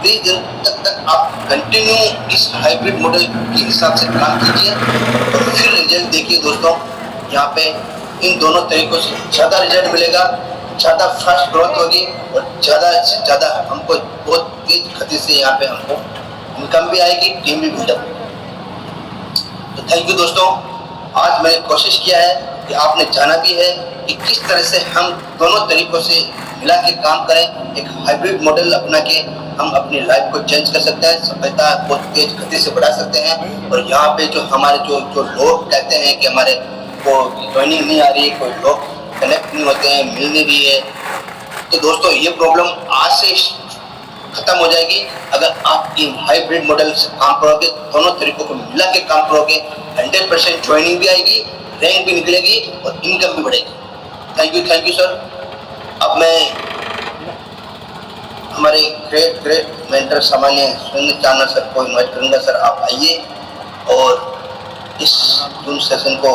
30 दिन तक आप कंटिन्यू इस हाइब्रिड मॉडल के हिसाब से काम कीजिए और फिर रिजल्ट देखिए। दोस्तों यहाँ पे इन दोनों तरीकों से ज़्यादा रिजल्ट मिलेगा, ज़्यादा फास्ट ग्रोथ होगी और ज़्यादा से ज़्यादा हमको बहुत तेज गति से यहाँ पे हमको इनकम भी आएगी, टीम भी बिल्डअप होगी। तो थैंक यू दोस्तों, आज मैंने कोशिश किया है कि आपने जाना भी है कि किस तरह से हम दोनों तरीकों से मिला के काम करें। एक हाइब्रिड मॉडल अपना के हम अपनी लाइफ को चेंज कर सकते हैं, सफलता बहुत तेज गति से बढ़ा सकते हैं। और यहाँ पे जो हमारे जो लोग कहते हैं कि हमारे को ज्वाइनिंग नहीं आ रही है, कोई लोग कनेक्ट नहीं होते हैं, मिल नहीं रही है, तो दोस्तों ये प्रॉब्लम आज से खत्म हो जाएगी अगर आप इन हाइब्रिड मॉडल से काम करोगे, दोनों तरीकों को मिला के काम करोगे। 100% ज्वाइनिंग भी आएगी, रैंक भी निकलेगी और इनकम भी बढ़ेगी। Thank you sir. अब मैं हमारे ग्रेट मेंटर सामान्य सुरेंद्र चावला सर को इन्वाइट करूंगा। सर आप आइए और इस जूम सेशन को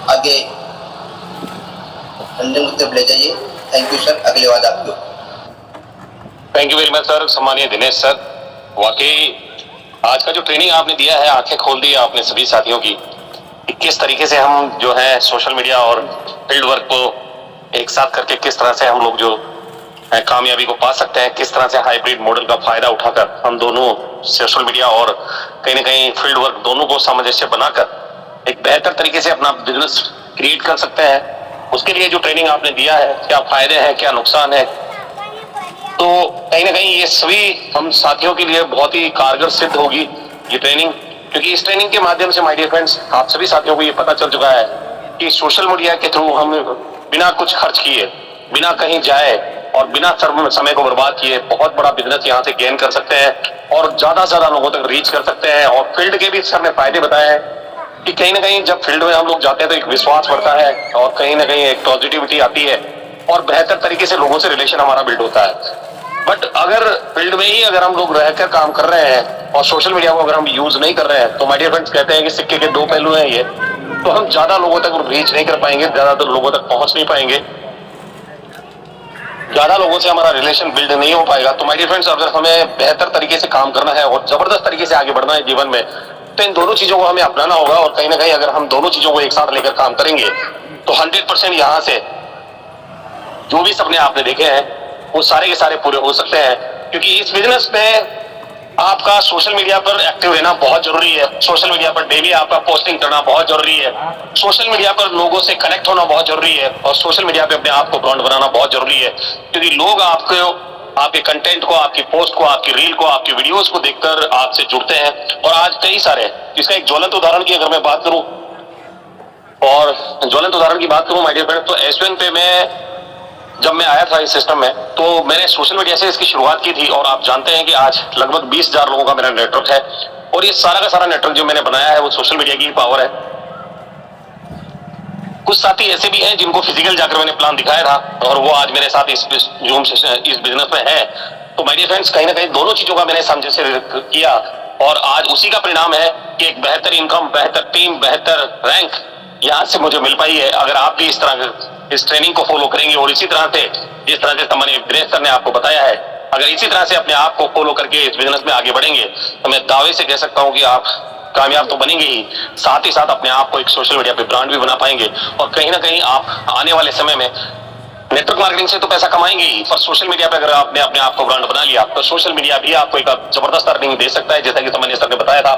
आगे रंजन की तरफ ले जाइए। थैंक यू सर, अगले बात आपको। Thank you very much sir, सम्मानीय दिनेश सर। वाकई आज का जो ट्रेनिंग आपने दिया है, आंखें खोल दी आपने सभी साथियों की कि किस तरीके से हम जो है सोशल मीडिया और फील्ड वर्क को एक साथ करके किस तरह से हम लोग जो है कामयाबी को पा सकते हैं, किस तरह से हाइब्रिड मॉडल का फायदा उठाकर हम दोनों सोशल मीडिया और कहीं ना कहीं फील्ड वर्क दोनों को सामंजस्य बनाकर एक बेहतर तरीके से अपना बिजनेस क्रिएट कर सकते हैं। उसके लिए जो ट्रेनिंग आपने दिया है, क्या फायदे हैं, क्या नुकसान है, तो कहीं ना कहीं ये सभी हम साथियों के लिए बहुत ही कारगर सिद्ध होगी ये ट्रेनिंग। क्योंकि इस ट्रेनिंग के माध्यम से माय डियर फ्रेंड्स, आप सभी साथियों को ये पता चल चुका है कि सोशल मीडिया के थ्रू हम बिना कुछ खर्च किए, बिना कहीं जाए और बिना समय को बर्बाद किए बहुत बड़ा बिजनेस यहाँ से गेन कर सकते हैं और ज्यादा से ज्यादा लोगों तक रीच कर सकते हैं। और फील्ड के भी सर ने फायदे बताए हैं कि कहीं ना कहीं जब फील्ड में हम लोग जाते हैं तो एक विश्वास बढ़ता है और कहीं ना कहीं एक पॉजिटिविटी आती है और बेहतर तरीके से लोगों से रिलेशन हमारा बिल्ड होता है। बट अगर फील्ड में ही अगर हम लोग रहकर काम कर रहे हैं और सोशल मीडिया को अगर हम यूज नहीं कर रहे हैं, तो माय डियर फ्रेंड्स कहते हैं कि सिक्के के दो पहलू हैं ये, तो हम ज्यादा लोगों तक रीच नहीं कर पाएंगे, ज्यादातर लोगों तक पहुंच नहीं पाएंगे, ज्यादा लोगों से हमारा रिलेशन बिल्ड नहीं हो पाएगा। तो माय डियर फ्रेंड्स, अगर हमें बेहतर तरीके से काम करना है और जबरदस्त तरीके से आगे बढ़ना है जीवन में, तो इन दोनों चीजों को हमें अपनाना होगा। और कहीं ना कहीं अगर हम दोनों चीजों को एक साथ लेकर काम करेंगे तो 100% यहाँ से जो भी सपने आपने देखे हैं वो सारे के सारे पूरे हो सकते हैं। क्योंकि इस बिजनेस में आपका सोशल मीडिया पर एक्टिव रहना बहुत जरूरी है, सोशल मीडिया पर डेली आपका पोस्टिंग करना बहुत जरूरी है, सोशल मीडिया पर लोगों से कनेक्ट होना बहुत जरूरी है और सोशल मीडिया पे अपने आप को ब्रांड बनाना बहुत जरूरी है। क्योंकि लोग आपको, आपके कंटेंट को, आपकी पोस्ट को, आपकी रील को, आपकी वीडियोस को देखकर आपसे जुड़ते हैं। और आज कई सारे, इसका एक ज्वलंत उदाहरण की अगर मैं बात करूं और ज्वलंत उदाहरण की बात करूं माय डियर फ्रेंड, तो एसवन पे मैं जब मैं आया था इस सिस्टम में तो मैंने सोशल मीडिया से इसकी शुरुआत की थी। और आप जानते हैं कि आज लगभग 20,000 लोगों का मेरा नेटवर्क है और ये सारा का सारा नेटवर्क जो मैंने बनाया है वो सोशल मीडिया की पावर है। कुछ साथी ऐसे भी हैं जिनको फिजिकल जाकर मैंने प्लान दिखाया था और वो आज मेरे साथ इस जूम सेशन, इस बिजनेस में है। तो माय डियर फ्रेंड्स, कहीं ना कहीं दोनों चीजों का मैंने सामंजस्य किया और आज उसी का परिणाम है कि एक बेहतर इनकम, बेहतर टीम, बेहतर रैंक यहाँ से मुझे मिल पाई है। अगर आप भी इस तरह इस ट्रेनिंग को फॉलो करेंगे और इसी तरह से, जिस तरह से सम्मानीय दिनेश सर ने आपको बताया है, अगर इसी तरह से अपने आप को फॉलो करके इस बिजनेस में आगे बढ़ेंगे तो मैं दावे से कह सकता हूं कि आप कामयाब तो बनेंगे ही, साथ ही साथ अपने आप को एक सोशल मीडिया पे ब्रांड भी बना पाएंगे। और कहीं ना कहीं आप आने वाले समय में नेटवर्क मार्केटिंग से तो पैसा कमाएंगे ही, पर सोशल मीडिया पे अगर आपने अपने आप को ब्रांड बना लिया तो सोशल मीडिया भी आपको एक जबरदस्त अर्निंग दे सकता है। जैसा कि सम्मानीय सर ने बताया था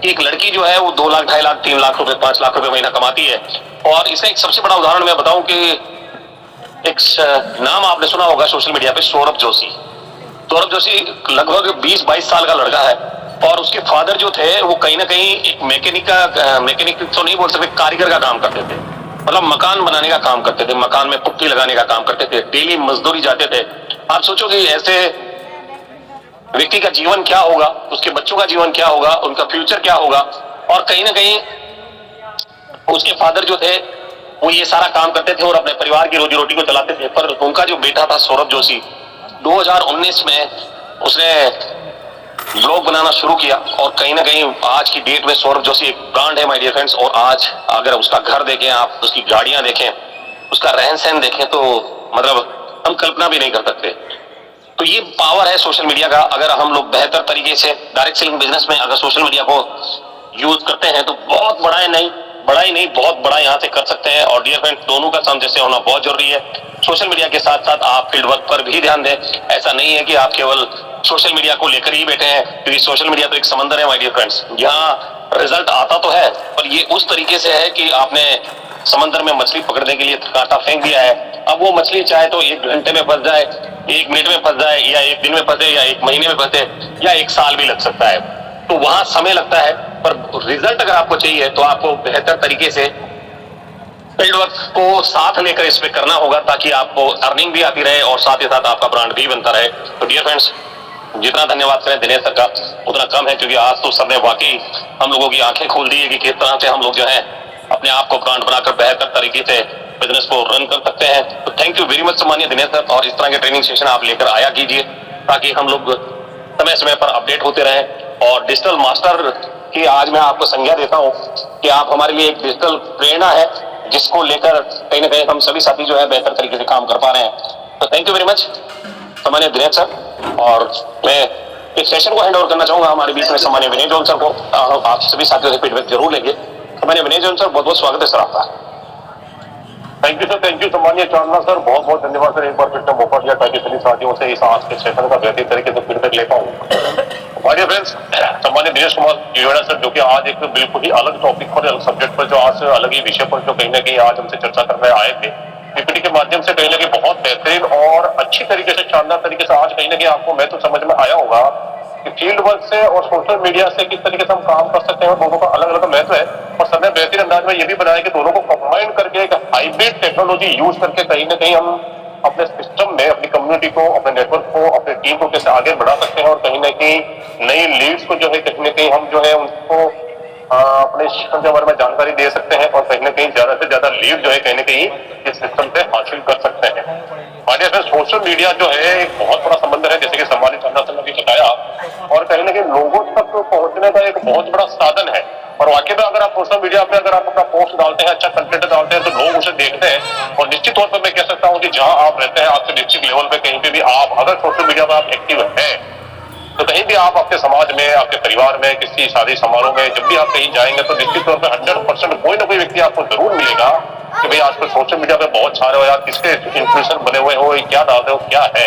कि एक लड़की जो है वो 2 लाख, 2.5 लाख, 3 लाख रुपए, 5 लाख रुपए महीना कमाती है। और इसका एक सबसे बड़ा उदाहरण मैं बताऊं कि एक नाम आपने सुना होगा सोशल मीडिया पे, सौरभ जोशी। सौरभ जोशी लगभग 20-22 साल का लड़का है और उसके फादर जो थे वो कहीं ना कहीं एक मैकेनिक तो नहीं बोल सकते, कारीगर का काम करते थे, मतलब मकान बनाने का काम करते थे, मकान में पुट्टी लगाने का काम करते थे, डेली मजदूरी जाते थे। आप सोचो कि ऐसे व्यक्ति का जीवन क्या होगा, उसके बच्चों का जीवन क्या होगा, उनका फ्यूचर क्या होगा। और कहीं ना कहीं उसके फादर जो थे वो ये सारा काम करते थे और अपने परिवार की रोजी रोटी को चलाते थे। पर उनका जो बेटा था सौरभ जोशी, 2019 में उसने ब्लॉग बनाना शुरू किया और कहीं ना कहीं आज की डेट में सौरभ जोशी एक ब्रांड है माय डियर फ्रेंड्स। और आज अगर उसका घर देखें आप, उसकी गाड़ियां देखें, उसका रहन सहन देखें, तो मतलब हम कल्पना भी नहीं कर सकते। तो ये पावर है सोशल मीडिया का। अगर हम लोग बेहतर तरीके से डायरेक्ट सेलिंग बिजनेस में अगर सोशल मीडिया को यूज करते हैं तो बहुत बड़ा ही नहीं बहुत बड़ा यहाँ से कर सकते हैं। और डियर फ्रेंड, दोनों का सामंजस्य होना बहुत जरूरी है। सोशल मीडिया के साथ साथ आप फील्ड वर्क पर भी ध्यान दें। ऐसा नहीं है कि आप केवल सोशल मीडिया को लेकर ही बैठे हैं, क्योंकि सोशल मीडिया तो एक समंदर है माय डियर फ्रेंड्स। यहाँ रिजल्ट आता तो है, पर ये उस तरीके से है कि आपने समंदर में मछली पकड़ने के लिए कांटा फेंक दिया है। अब वो मछली चाहे तो 1 घंटे में फंस जाए, 1 मिनट में फंस जाए, या 1 दिन में फंसे, या 1 महीने में फंसे, या 1 साल भी लग सकता है। तो वहां समय लगता है, पर रिजल्ट अगर आपको चाहिए तो आपको बेहतर तरीके से फील्ड वर्क को साथ लेकर इस पे करना होगा, ताकि आपको अर्निंग भी आती रहे और साथ ही साथ आपका ब्रांड भी बनता रहे। तो डियर फ्रेंड्स, जितना धन्यवाद करें दिनेश सर का उतना कम है, क्योंकि आज तो सर ने वाकई हम लोगों की आंखें खोल दी है कि किस तरह से हम लोग जो है अपने आप को ब्रांड बनाकर बेहतर तरीके से बिजनेस को रन कर सकते हैं। तो थैंक यू वेरी मच सम्मानीय दिनेश सर, और इस तरह के ट्रेनिंग सेशन आप लेकर आया कीजिए, ताकि हम लोग समय समय पर अपडेट होते रहें। और डिजिटल मास्टर की आज मैं आपको संज्ञा देता हूं कि आप हमारे लिए एक डिजिटल प्रेरणा है, जिसको लेकर कहीं ना कहीं हम सभी साथी जो है बेहतर तरीके से काम कर पा रहे हैं। तो थैंक यू वेरी मच सम्मानीय दिनेश सर। और मैं इस सेशन को हैंड ओवर करना चाहूंगा हमारे बीच में सम्मानीय विनय जॉन सर को। आप सभी साथियों से फीडबैक जरूर लेंगे। सम्मानीय विनय जॉन सर, बहुत बहुत स्वागत है सर आपका। Thank you sir, thank you सम्मानीय चांदना सर, बहुत बहुत धन्यवाद सर, एक बार फिर से मौका दिया ताकि सभी साथियों से इस आज के सेशन का बेहतर तरीके से फीडबैक ले पाऊँ। हमारे फ्रेंड्स, सम्मानीय दिनेश कुमार जीवाड़ा सर, जो कि आज एक बिल्कुल ही अलग टॉपिक पर, अलग सब्जेक्ट पर, जो आज अलग ही विषय पर जो कहीं ना कहीं आज हमसे चर्चा करने आए थे, पीपीटी के माध्यम से कहीं ना कहीं बहुत बेहतरीन और अच्छी तरीके से, शानदार तरीके से आज कहीं ना कहीं आपको मैं तो समझ में आया होगा कि फील्ड वर्क से और सोशल मीडिया से किस तरीके से हम काम कर सकते हैं और दोनों का अलग अलग महत्व है। और सर ने बेहतरीन अंदाज में ये भी बनाया कि दोनों को कंबाइन करके एक हाइब्रिड टेक्नोलॉजी यूज करके कहीं ना कहीं हम अपने सिस्टम में अपनी कम्युनिटी को, अपने नेटवर्क को, अपने टीम को कैसे आगे बढ़ा सकते हैं और कहीं ना कहीं नई लीड्स को जो है कहीं ना कहीं हम जो है उनको अपने सिस्टम के बारे में जानकारी दे सकते हैं और कहीं ना कहीं ज्यादा से ज्यादा लीड जो है कहीं ना कहीं इस सिस्टम से हासिल कर सकते हैं। हमारे सोशल मीडिया जो है एक बहुत बड़ा संबंध है, जैसे कि सम्मानित चंद्रा सर ने भी बताया, और कहीं ना कहीं लोगों तक पहुंचने का एक बहुत बड़ा साधन है। और वाकई में अगर आप सोशल मीडिया पे अगर आप अपना पोस्ट डालते हैं, अच्छा कंटेंट डालते हैं, तो लोग उसे देखते हैं। और निश्चित तौर पर मैं कह सकता हूँ कि जहां आप रहते हैं, आपके डिस्ट्रिक्ट लेवल पे कहीं पे भी आप अगर सोशल मीडिया पर आप एक्टिव हैं, तो कहीं भी आप आपके समाज में, आपके परिवार में, किसी शादी समारोह में जब भी आप कहीं जाएंगे तो निश्चित तौर पर 100% कोई ना कोई व्यक्ति आपको जरूर मिलेगा कि भाई आजकल सोशल मीडिया पे बहुत छा रहे हो यार, किसके इन्फ्लुएंसर बने हुए हो, क्या डालते हो, क्या है।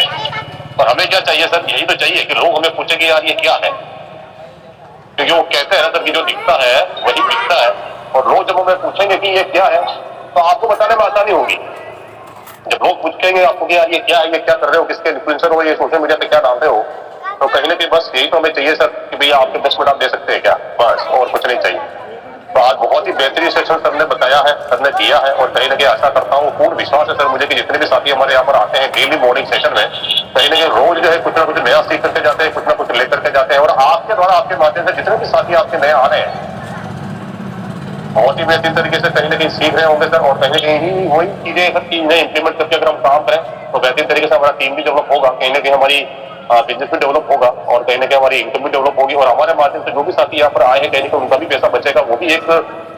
और हमें क्या चाहिए सर, यही तो चाहिए कि लोग हमें पूछे कि यार ये क्या है, क्योंकि वो कहते हैं ना सर कि जो दिखता है वही दिखता है। और लोग जब हमें पूछेंगे कि ये क्या है तो आपको बताने में आसानी होगी। जब लोग पूछेंगे आपको कि यार ये क्या है, ये क्या कर रहे हो, किसके इन्फ्लुएंसर हो, ये सोशल मीडिया पे क्या डालते हो, तो कहीं ना कहीं बस यही तो हमें चाहिए सर कि भैया आपके 10 मिनट आप दे सकते हैं क्या, बस और कुछ नहीं चाहिए। तो आज बहुत ही बेहतरीन सेशन सर ने बताया है, सर ने दिया है, और कहीं ना कहीं आशा करता हूँ, पूर्ण विश्वास है सर मुझे कि जितने भी साथी हमारे यहाँ पर आते हैं डेली मॉर्निंग सेशन में, कहीं ना कहीं रोज जो है कुछ ना कुछ नया सीख करके जाते हैं, कुछ ना कुछ लेकर के जाते हैं। और आपके द्वारा, आपके माध्यम से जितने भी साथी आपके नए आ रहे हैं, बहुत ही बेहतरीन तरीके से कहीं ना कहीं सीख रहे होंगे सर। और कहीं ना कहीं वही चीजें सब चीजें इंप्लीमेंट करके अगर हम काम करें तो बेहतरीन तरीके से हमारा टीम भी डेवलप होगा, कहीं ना कहीं हमारी बिजनेस भी डेवलप होगा, और कहीं ना कहीं हमारी इनकम भी डेवलप होगी। और हमारे माध्यम से जो भी साथी यहाँ पर आए हैं, कहीं ना कहीं उनका भी पैसा बचेगा, वो भी एक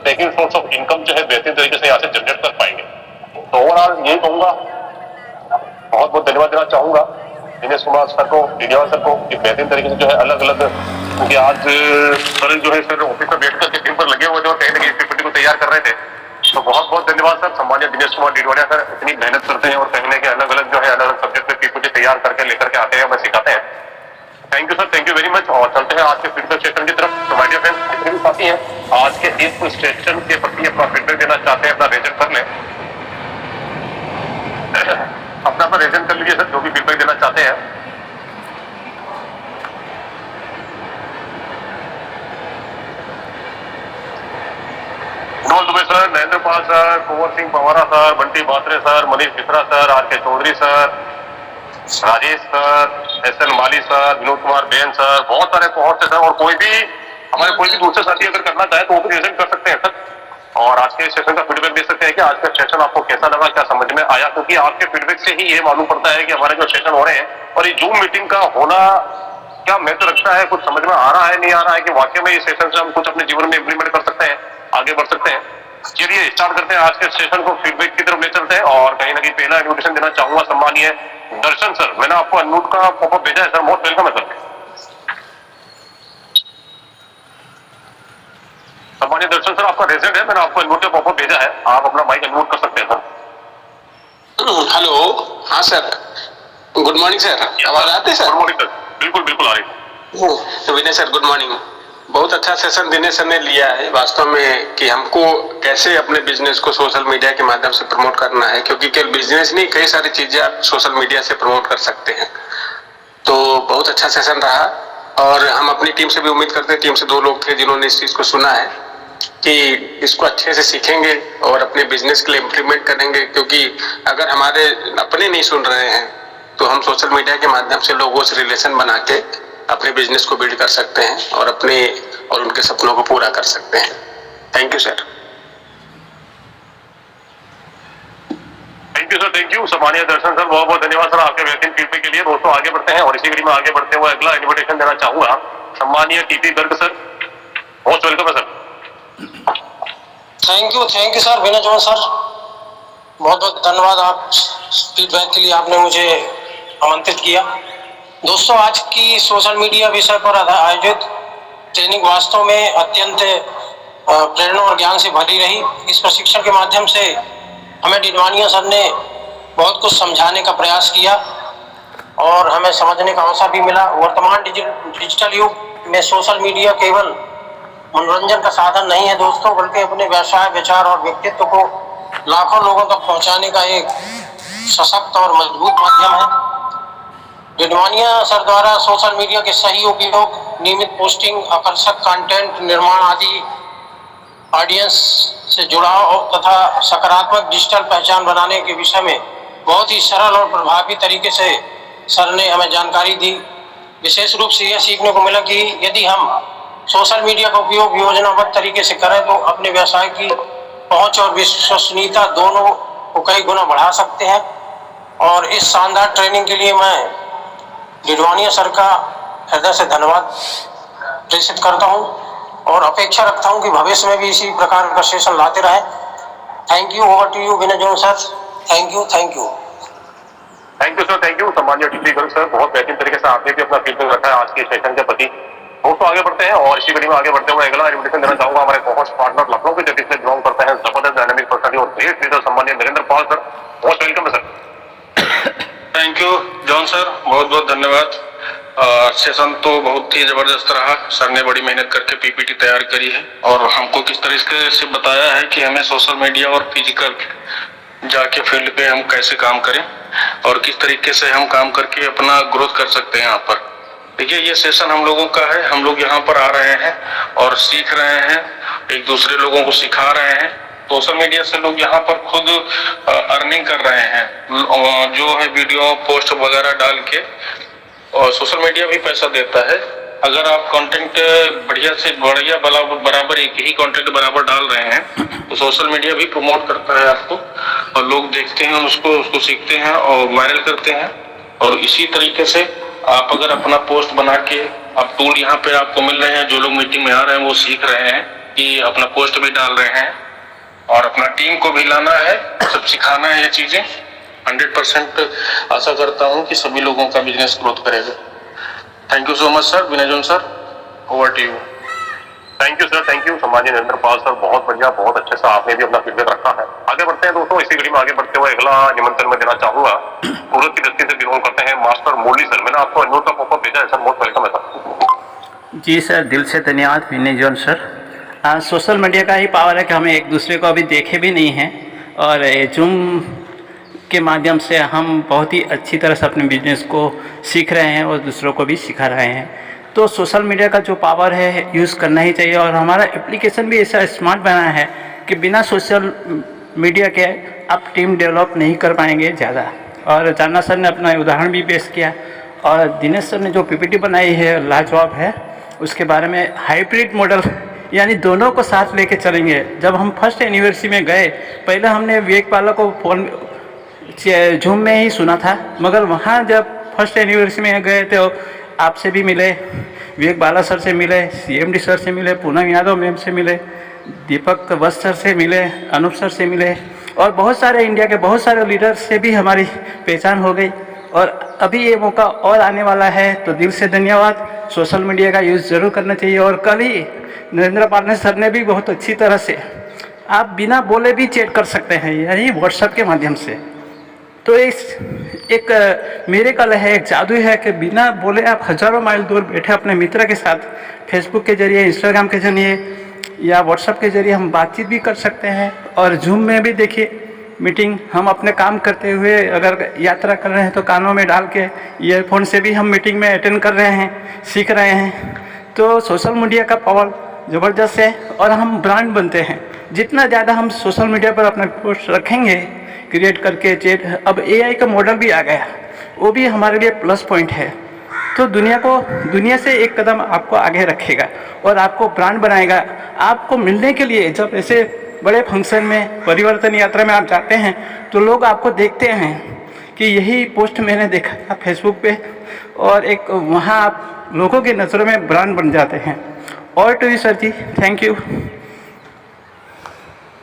सेकंड सोर्स ऑफ इनकम जो है बेहतरीन तरीके से यहाँ से जनरेट कर पाएंगे। तो ओवरऑल यही कहूंगा, बहुत बहुत धन्यवाद देना चाहूंगा दिनेश कुमार सर को, डीडीआर सर को, कि बेहतरीन तरीके से जो है अलग अलग, क्योंकि आज सर जो है सर ऑफिस में बैठ करके टीम पर लगे हुए थे और कहीं ना कहीं पीपीटी को तैयार कर रहे थे। तो बहुत बहुत धन्यवाद सर। सम्मानीय दिनेश कुमार डीडवाड़िया सर इतनी मेहनत करते हैं और कहीं ना कहीं अलग अलग जो है अलग अलग सब्जेक्ट पे पीपीटी तैयार करके लेकर के आते हैं, हमें सिखाते हैं। Thank you sir, thank you very much. और चलते हैं आज के फीडबैक सेशन की तरफ। तो माय डियर फ्रेंड्स, जितने भी साथी हैं आज के इस सेशन के प्रति अपना फीडबैक देना चाहते हैं, अपना रेजन कर लें, अपना रेजन कर लीजिए सर, जो भी फीडबैक देना चाहते हैं। Dubey sir, Narendra Pal sir, Kunwar Singh Pawara sir, Banti Batre sir, Manish Mishra sir, R K. Chaudhary sir, Rajesh sir, S L. Mali sir, Vinod Kumar बेन सर, बहुत सारे कोहॉर्ट से सर। और कोई भी हमारे कोई भी दूसरे साथी अगर करना चाहे तो वो भी रिजन कर सकते हैं सर। और आज के सेशन का फीडबैक दे सकते हैं कि आज का सेशन आपको कैसा लगा, क्या समझ में आया, क्योंकि आपके फीडबैक से ही ये मालूम पड़ता है कि हमारे जो सेशन हो रहे हैं और ये जूम मीटिंग का होना क्या महत्व रखता है, कुछ समझ में आ रहा है, नहीं आ रहा है, कि वाकई में ये सेशन से हम कुछ अपने जीवन में इंप्लीमेंट कर सकते हैं, आगे बढ़ सकते हैं। चलिए स्टार्ट करते हैं आज के सेशन को, फीडबैक की तरफ ले चलते हैं। और कहीं ना कहीं पहला इन्विटेशन देना चाहूंगा सम्मानीय दर्शन सर, मैंने आपको अनम्यूट का पॉपअप भेजा है सर, मोस्ट वेलकम है सर। सम्मानीय दर्शन सर, आपका रेजेंट है, मैंने आपको अनम्यूट का पॉपअप भेजा है, आप अपना माइक अनम्यूट कर सकते हैं सर। हेलो, हाँ सर, गुड मॉर्निंग सर, आवाज आती है सर? गुड मॉर्निंग सर, बिल्कुल बिल्कुल आ रही है। विनय सर गुड मॉर्निंग। बहुत अच्छा सेशन दिनेश सर ने लिया है वास्तव में, कि हमको कैसे अपने बिजनेस को सोशल मीडिया के माध्यम से प्रमोट करना है, क्योंकि केवल बिजनेस नहीं, कई सारी चीजें आप सोशल मीडिया से प्रमोट कर सकते हैं। तो बहुत अच्छा सेशन रहा और हम अपनी टीम से भी उम्मीद करते हैं, टीम से 2 लोग थे जिन्होंने इस चीज को सुना है, कि इसको अच्छे से सीखेंगे और अपने बिजनेस के लिए इम्प्लीमेंट करेंगे। क्योंकि अगर हमारे अपने नहीं सुन रहे हैं तो हम सोशल मीडिया के माध्यम से लोगों से रिलेशन बना के अपने बिजनेस को बिल्ड कर सकते हैं और अपने और उनके सपनों को पूरा कर सकते हैं। Thank you sir. Thank you sir, thank you सम्मानीय दर्शन सर, बहुत बहुत धन्यवाद सर आपके बेहतरीन फीडबैक के लिए। दोस्तों आगे बढ़ते हैं और इसी कड़ी में आगे बढ़ते हुए अगला इन्विटेशन देना चाहूंगा सम्मानीय T P Garg sir, most welcome है sir. Thank you sir, Vinay John sir, बहुत बहुत धन्यवाद आप फीडबैक के लिए, आपने मुझे आमंत्रित किया। दोस्तों आज की सोशल मीडिया विषय पर आयोजित ट्रेनिंग वास्तव में अत्यंत प्रेरणा और ज्ञान से भरी रही। इस प्रशिक्षण के माध्यम से हमें डिडवानिया सर ने बहुत कुछ समझाने का प्रयास किया और हमें समझने का अवसर भी मिला। वर्तमान डिजिटल युग में सोशल मीडिया केवल मनोरंजन का साधन नहीं है दोस्तों, बल्कि अपने व्यवसाय, विचार और व्यक्तित्व को लाखों लोगों तक पहुंचाने का एक सशक्त और मजबूत माध्यम है। डिडवानिया सर द्वारा सोशल मीडिया के सही उपयोग, नियमित पोस्टिंग, आकर्षक कंटेंट निर्माण आदि, ऑडियंस से जुड़ाव तथा सकारात्मक डिजिटल पहचान बनाने के विषय में बहुत ही सरल और प्रभावी तरीके से सर ने हमें जानकारी दी। विशेष रूप से यह सीखने को मिला कि यदि हम सोशल मीडिया का उपयोग योजनाबद्ध तरीके से करें तो अपने व्यवसाय की पहुंच और विश्वसनीयता दोनों को कई गुना बढ़ा सकते हैं। और इस शानदार ट्रेनिंग के लिए मैं डिडवानिया सर का हृदय से धन्यवाद प्रेषित करता हूं और अपेक्षा रखता हूं कि भविष्य में भी इसी प्रकार का सेशन लाते रहे। Thank you, over to you Vinay John sir. Thank you. Thank you sir, thank you सम्मानीय टीपी गर्ग सर, बहुत बेहतरीन तरीके से आपने भी अपना फीडबैक रखा है आज के सेशन के प्रति। दोस्तों आगे बढ़ते हैं और इसी कड़ी में आगे बढ़ते हुए अगला इन्विटेशन देना चाहूंगा हमारे कोहोस्ट पार्टनर लखनऊ के जगह से बिलोंग करते हैं, जबरदस्त डायनामिक पर्सनालिटी और ग्रेट लीडर सम्मानीय Narendra Pal sir, most welcome है sir. Thank you John sir, बहुत बहुत धन्यवाद। सेशन तो बहुत ही जबरदस्त रहा। सर ने बड़ी मेहनत करके पीपीटी तैयार करी है और हमको किस तरीके से बताया है कि हमें सोशल मीडिया और फिजिकल जाके फील्ड पे हम कैसे काम करें और किस तरीके से हम काम करके अपना ग्रोथ कर सकते हैं यहाँ पर। देखिए ये सेशन हम लोगों का है, हम लोग यहाँ पर आ रहे हैं और सीख रहे हैं, एक दूसरे लोगों को सिखा रहे हैं। सोशल मीडिया से लोग यहाँ पर खुद अर्निंग कर रहे हैं, जो है वीडियो पोस्ट वगैरह डाल के, और सोशल मीडिया भी पैसा देता है। अगर आप कंटेंट बढ़िया से बढ़िया बराबर एक ही कंटेंट बराबर डाल रहे हैं तो सोशल मीडिया भी प्रमोट करता है आपको और लोग देखते हैं उसको सीखते हैं और वायरल करते हैं। और इसी तरीके से आप अगर अपना पोस्ट बना के, आप टूल यहाँ पे आपको मिल रहे हैं, जो लोग मीटिंग में आ रहे हैं वो सीख रहे हैं कि अपना पोस्ट भी डाल रहे हैं और अपना टीम को भी लाना है, सब सिखाना है। ये चीजें 100% आशा करता हूँ कि सभी लोगों का बिजनेस ग्रोथ करेगा। Thank you so much sir, Vinay John sir, over to you. Thank you sir, thank you सम्मानीय नरेंद्र पाल सर, बहुत बढ़िया, बहुत अच्छे से आपने भी अपना फीडबैक रखा है। आगे बढ़ते हैं दोस्तों, इसी कड़ी में आगे बढ़ते हुए अगला निमंत्रण में देना चाहूंगा सूरत की दस्ती से बिलोंग करते हैं मास्टर मुरली सर, मैंने आपको अनम्यूट का पॉपअप भेजा है सर, मोस्ट वेलकम है सर। जी सर, दिल से धन्यवाद विनय जॉन सर। सोशल मीडिया का ही पावर है कि हमें एक दूसरे को अभी देखे भी नहीं हैं और जूम के माध्यम से हम बहुत ही अच्छी तरह से अपने बिजनेस को सीख रहे हैं और दूसरों को भी सिखा रहे हैं। तो सोशल मीडिया का जो पावर है यूज़ करना ही चाहिए और हमारा एप्लीकेशन भी ऐसा स्मार्ट बना है कि बिना सोशल मीडिया के आप टीम डेवलप नहीं कर पाएंगे ज़्यादा। और जाना सर ने अपना उदाहरण भी पेश किया और दिनेश सर ने जो पीपीटी बनाई है लाजवाब है। उसके बारे में हाइब्रिड मॉडल यानी दोनों को साथ लेके चलेंगे। जब हम फर्स्ट एनिवर्सरी में गए, पहले हमने विवेक बाला को फ़ोन जूम में ही सुना था, मगर वहाँ जब फर्स्ट एनिवर्सरी में गए तो आपसे भी मिले, विवेक बाला सर से मिले, CMD सर से मिले, पूनम यादव मैम से मिले, दीपक वत्स सर से मिले, अनूप सर से मिले, और बहुत सारे इंडिया के बहुत सारे लीडर से भी हमारी पहचान हो गई। और अभी ये मौका और आने वाला है, तो दिल से धन्यवाद। सोशल मीडिया का यूज़ ज़रूर करना चाहिए। और कल ही नरेंद्र पाल सर ने भी बहुत अच्छी तरह से, आप बिना बोले भी चैट कर सकते हैं, यानी व्हाट्सएप के माध्यम से। तो एक मेरे कल है, एक जादू है कि बिना बोले आप हज़ारों माइल दूर बैठे अपने मित्र के साथ फेसबुक के जरिए, इंस्टाग्राम के जरिए या व्हाट्सएप के जरिए हम बातचीत भी कर सकते हैं। और जूम में भी देखिए मीटिंग, हम अपने काम करते हुए अगर यात्रा कर रहे हैं तो कानों में डाल के ईयरफोन से भी हम मीटिंग में अटेंड कर रहे हैं, सीख रहे हैं। तो सोशल मीडिया का पावर ज़बरदस्त है और हम ब्रांड बनते हैं। जितना ज़्यादा हम सोशल मीडिया पर अपना पोस्ट रखेंगे क्रिएट करके चैट, अब AI का मॉडल भी आ गया, वो भी हमारे लिए प्लस पॉइंट है। तो दुनिया से एक कदम आपको आगे रखेगा और आपको ब्रांड बनाएगा। आपको मिलने के लिए जब ऐसे बड़े फंक्शन में, परिवर्तन यात्रा में आप जाते हैं तो लोग आपको देखते हैं कि यही पोस्ट मैंने देखा था फेसबुक पे, और एक वहाँ आप लोगों की नज़रों में ब्रांड बन जाते हैं। और to you sir ji, thank you.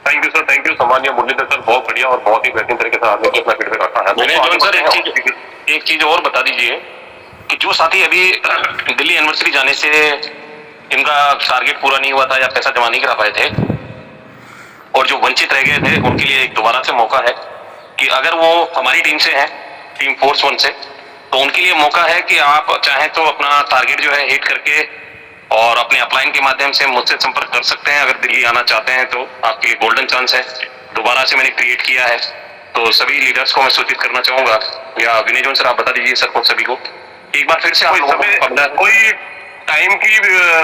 Thank you sir, thank you. सम्मानीय मुरलीधर सर, बहुत बढ़िया और बहुत ही बेहतरीन तरीके से आपने अपना फीडबैक रखा है। सर एक चीज और बता दीजिए कि जो साथी अभी दिल्ली यूनिवर्सिटी जाने से इनका टारगेट पूरा नहीं हुआ था या पैसा जमा नहीं करा पाए थे और जो वंचित रह गए थे, उनके लिए एक दोबारा से मौका है कि अगर वो हमारी टीम से हैं, टीम फोर्स 1 से, तो उनके लिए मौका है कि आप चाहें तो अपना टारगेट जो है हिट करके और अपने अपलाइन के माध्यम से मुझसे संपर्क कर सकते हैं। अगर दिल्ली आना चाहते हैं तो आपके लिए गोल्डन चांस है। दोबारा से मैंने क्रिएट किया है, तो सभी लीडर्स को मैं सूचित करना चाहूंगा, या विनय जॉन सर आप बता दीजिए सर को, सभी को एक बार फिर से। कोई टाइम की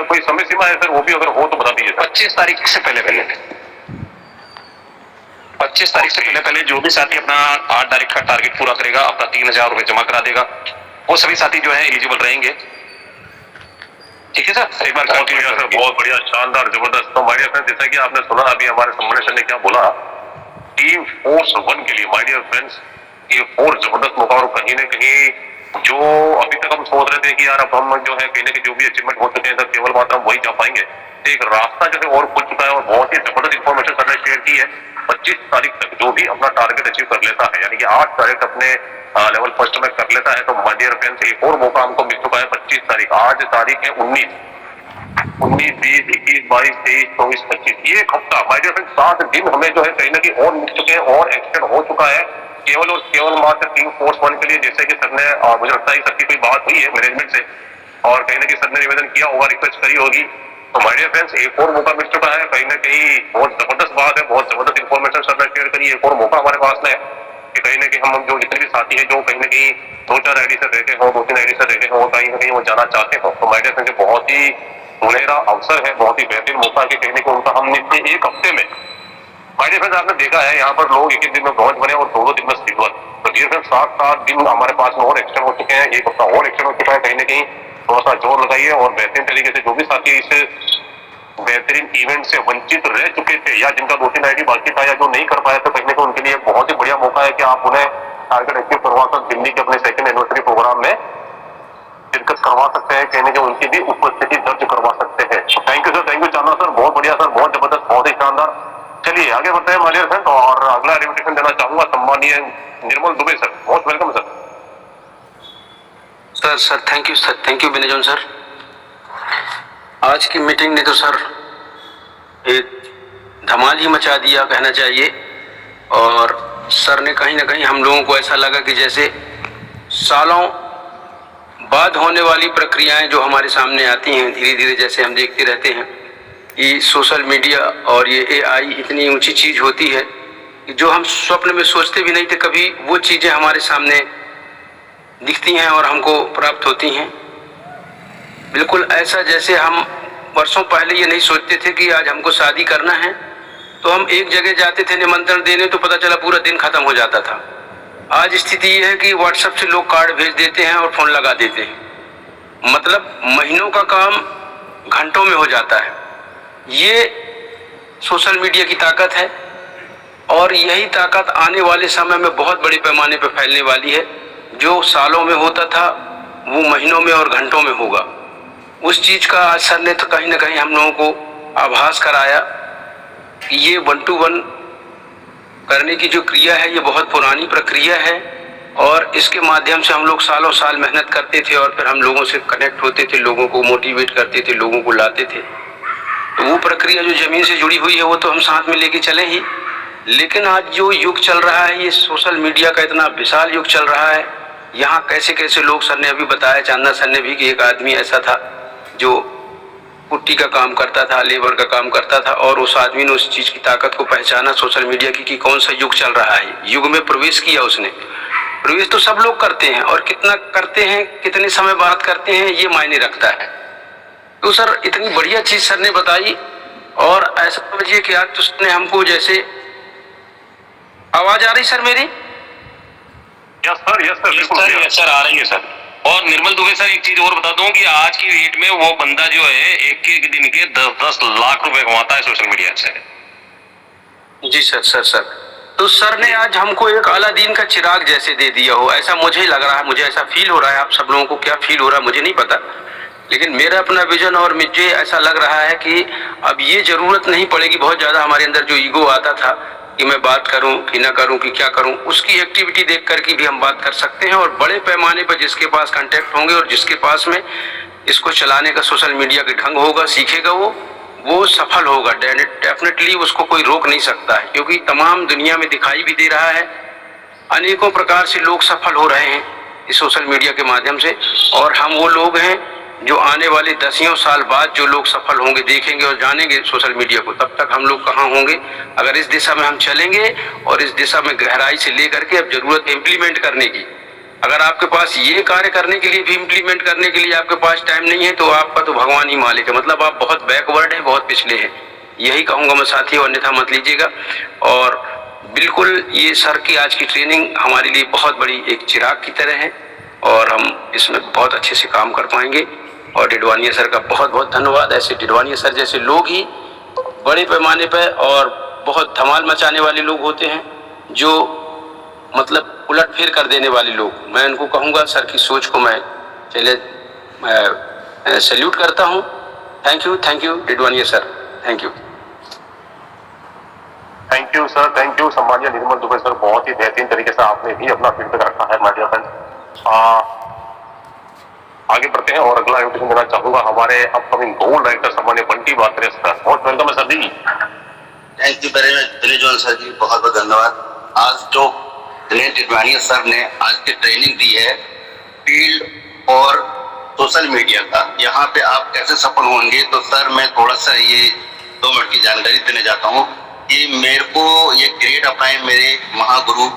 कोई समय सीमा है सर, वो भी अगर हो तो बता दीजिए। 25 तारीख से पहले 25 तारीख से पहले जो भी साथी अपना 8 तारीख का टारगेट पूरा करेगा, अपना 3000 रुपए जमा करा देगा, वो सभी साथी जो है एलिजिबल रहेंगे। ठीक है सर, एक बार बहुत बढ़िया, शानदार, जबरदस्त। तो माय डियर फ्रेंड्स, जैसा कि आपने सुना अभी हमारे सम्मेलन ने क्या बोला, टीम फोर्स 1 के लिए माय डियर फ्रेंड्स ये और जबरदस्त मौका। और कहीं ना कहीं जो अभी तक हम सोच रहे थे कि यार अब हम जो है कहीं ना कहीं जो भी अचीवमेंट हो चुके हैं सर, केवल मात्र हम वही जा पाएंगे, तो एक रास्ता जो है और खुल चुका है और बहुत ही जबरदस्त इन्फॉर्मेशन सर ने शेयर की है। 25 तारीख तक जो भी अपना टारगेट अचीव कर लेता है, यानी कि 8 तारीख अपने लेवल फर्स्ट में कर लेता है, तो माय डियर फ्रेंड्स एक और मौका हमको मिल चुका है। 25 तारीख, आज तारीख है 19, 20, 21, 22, 23, 24, 25, ये एक हफ्ता, माय डियर फ्रेंड्स 7 दिन हमें जो है कहीं ना कहीं और मिल चुके हैं और एक्सटेंड हो चुका है केवल और केवल मात्र टीम फोर्स 1 के लिए। जैसे कि सर ने, मुझे लगता है सर की कोई बात हुई है मैनेजमेंट से और कहीं ना कहीं सर ने निवेदन किया होगा, रिक्वेस्ट करी होगी, तो माय डियर फ्रेंड्स एक और मौका मिल चुका है। कहीं ना कहीं बहुत जबरदस्त बात है, बहुत जबरदस्त इन्फॉर्मेशन सर ने शेयर करी। एक और मौका हमारे पास में है कि कहीं ना कहीं हम जो जितने भी साथी हैं जो कहीं ना कहीं 2-4 आईडी से रहते हो, 2-3 आईडी से रहते हो, कहीं ना कहीं वो जाना चाहते हो, तो माय डियर फ्रेंड्स बहुत ही सुनहरा अवसर है, बहुत ही बेहतरीन मौका है कि कहीं ना कहीं उनका हम नित्य एक हफ्ते में, माय डियर फ्रेंड्स आपने देखा है यहाँ पर लोग एक दिन में ब्रॉन्ज बने और 2-2 दिन में सिल्वर, तो डियर फ्रेंड्स 7-7 दिन हमारे पास में और एक्सटेंड हो चुके हैं, एक हफ्ता और एक्सटेंड हो चुका है। कहीं ना कहीं थोड़ा सा जोर लगाइए और बेहतरीन तरीके से जो भी साथी इस बेहतरीन इवेंट से वंचित रह चुके थे या जिनका 2-3 आईडी बाकी था या जो नहीं कर पाया, तो कहीं ना कहीं उनके लिए बहुत ही बढ़िया मौका है कि आप उन्हें टारगेट अचीव करवा कर दिल्ली के अपने 2nd एनिवर्सरी प्रोग्राम में शिरकत करवा सकते हैं, कहने के उनकी भी उपस्थिति दर्ज करवा सकते हैं। Thank you sir, thank you Chanda sir, बहुत बढ़िया सर, बहुत जबरदस्त, बहुत ही शानदार। चलिए आगे बढ़ते हैं माय डियर फ्रेंड्स, और अगला इन्विटेशन देना चाहूंगा सम्मानीय Nirmal Dubey sir, most welcome sir. Sir thank you sir, thank you Vinay John sir. आज की मीटिंग ने तो सर एक धमाल ही मचा दिया कहना चाहिए, और सर ने कहीं ना कहीं हम लोगों को ऐसा लगा कि जैसे सालों बाद होने वाली प्रक्रियाएं जो हमारे सामने आती हैं धीरे धीरे, जैसे हम देखते रहते हैं कि सोशल मीडिया और ये AI इतनी ऊंची चीज़ होती है कि जो हम स्वप्न में सोचते भी नहीं थे कभी, वो चीज़ें हमारे सामने दिखती हैं और हमको प्राप्त होती हैं। बिल्कुल ऐसा जैसे हम वर्षों पहले ये नहीं सोचते थे कि आज हमको शादी करना है, तो हम एक जगह जाते थे निमंत्रण देने, तो पता चला पूरा दिन खत्म हो जाता था। आज स्थिति ये है कि व्हाट्सएप से लोग कार्ड भेज देते हैं और फ़ोन लगा देते हैं, मतलब महीनों का काम घंटों में हो जाता है। ये सोशल मीडिया की ताकत है और यही ताकत आने वाले समय में बहुत बड़े पैमाने पर फैलने वाली है। जो सालों में होता था वो महीनों में और घंटों में होगा। उस चीज का आज सर ने तो कहीं ना कहीं हम लोगों को आभास कराया कि ये 1 to 1 करने की जो क्रिया है ये बहुत पुरानी प्रक्रिया है और इसके माध्यम से हम लोग सालों साल मेहनत करते थे और फिर हम लोगों से कनेक्ट होते थे, लोगों को मोटिवेट करते थे, लोगों को लाते थे। तो वो प्रक्रिया जो जमीन से जुड़ी हुई है वो तो हम साथ में लेके चले ही, लेकिन आज जो युग चल रहा है ये सोशल मीडिया का इतना विशाल युग चल रहा है। यहाँ कैसे कैसे लोग, सर ने अभी बताया, चांदना सर ने भी, कि एक आदमी ऐसा था जो पुट्टी का काम करता था, लेबर का काम करता था और उस आदमी ने उस चीज की ताकत को पहचाना सोशल मीडिया की कि कौन सा युग चल रहा है। युग में प्रवेश किया उसने। प्रवेश तो सब लोग करते हैं और कितना करते हैं, कितने समय बात करते हैं, ये मायने रखता है। तो सर इतनी बढ़िया चीज सर ने बताई और ऐसा समझिए कि आज तो उसने हमको, जैसे आवाज आ रही सर मेरी? यस सर, यस सर, आ रही है सर। और निर्मल दुबे सर, एक चीज और बता दूं कि आज की डेट में वो बंदा जो है एक एक दिन के 10-10 लाख रुपए कमाता है सोशल मीडिया से। जी सर। तो सर ने आज हमको एक अलादीन का चिराग जैसे दे दिया हो, ऐसा मुझे लग रहा है, मुझे ऐसा फील हो रहा है। आप सब लोगों को क्या फील हो रहा है मुझे नहीं पता, लेकिन मेरा अपना विजन और मुझे ऐसा लग रहा है कि अब ये जरूरत नहीं पड़ेगी बहुत ज्यादा हमारे अंदर जो ईगो आता था कि मैं बात करूं कि ना करूं कि क्या करूं, उसकी एक्टिविटी देख करके भी हम बात कर सकते हैं। और बड़े पैमाने पर जिसके पास कांटेक्ट होंगे और जिसके पास में इसको चलाने का सोशल मीडिया के ढंग होगा, सीखेगा, वो सफल होगा। डेफिनेटली उसको कोई रोक नहीं सकता है, क्योंकि तमाम दुनिया में दिखाई भी दे रहा है, अनेकों प्रकार से लोग सफल हो रहे हैं इस सोशल मीडिया के माध्यम से। और हम वो लोग हैं जो आने वाले 10 साल बाद जो लोग सफल होंगे, देखेंगे और जानेंगे सोशल मीडिया को। तब तक हम लोग कहाँ होंगे? अगर इस दिशा में हम चलेंगे और इस दिशा में गहराई से लेकर के, अब जरूरत है इम्प्लीमेंट करने की। अगर आपके पास ये कार्य करने के लिए भी, इम्प्लीमेंट करने के लिए आपके पास टाइम नहीं है, तो आपका तो भगवान ही मालिक है, मतलब आप बहुत बैकवर्ड है, बहुत पिछले हैं। यही कहूँगा मैं साथियों, अन्यथा मत लीजिएगा। और बिल्कुल ये सर की आज की ट्रेनिंग हमारे लिए बहुत बड़ी एक चिराग की तरह है और हम इसमें बहुत अच्छे से काम कर पाएंगे। और डिडवानिया सर का बहुत बहुत धन्यवाद। ऐसे डिडवानिया सर जैसे लोग ही बड़े पैमाने पर और बहुत धमाल मचाने वाले लोग होते हैं, जो मतलब उलट फेर कर देने वाले लोग। मैं उनको कहूँगा, सर की सोच को मैं सैल्यूट करता हूँ। Thank you Didwania sir, thank you sir, thank you सम्मानीय निर्मल दुबे सर। बहुत ही बेहतरीन तरीके से आपने भी अपना फीडबैक रखा है माय डियर फ्रेंड्स। आगे बढ़ते हैं और अगला इन्विटेशन देना चाहूंगा हमारे अपकमिंग गोल्ड राइटर सम्मानीय बंटी बात्रे सर। बहुत वेलकम है sir ji. Thank you very much Dinesh sir ji, बहुत बहुत धन्यवाद। आज जो दिनेश डिडवानिया सर ने आज की ट्रेनिंग दी है फील्ड और सोशल मीडिया का, यहाँ पे आप कैसे सफल होंगे, तो सर मैं थोड़ा सा ये 2 मिनट की जानकारी देने जाता हूँ। ये मेरे को ये ग्रेड अपनाए मेरे महागुरु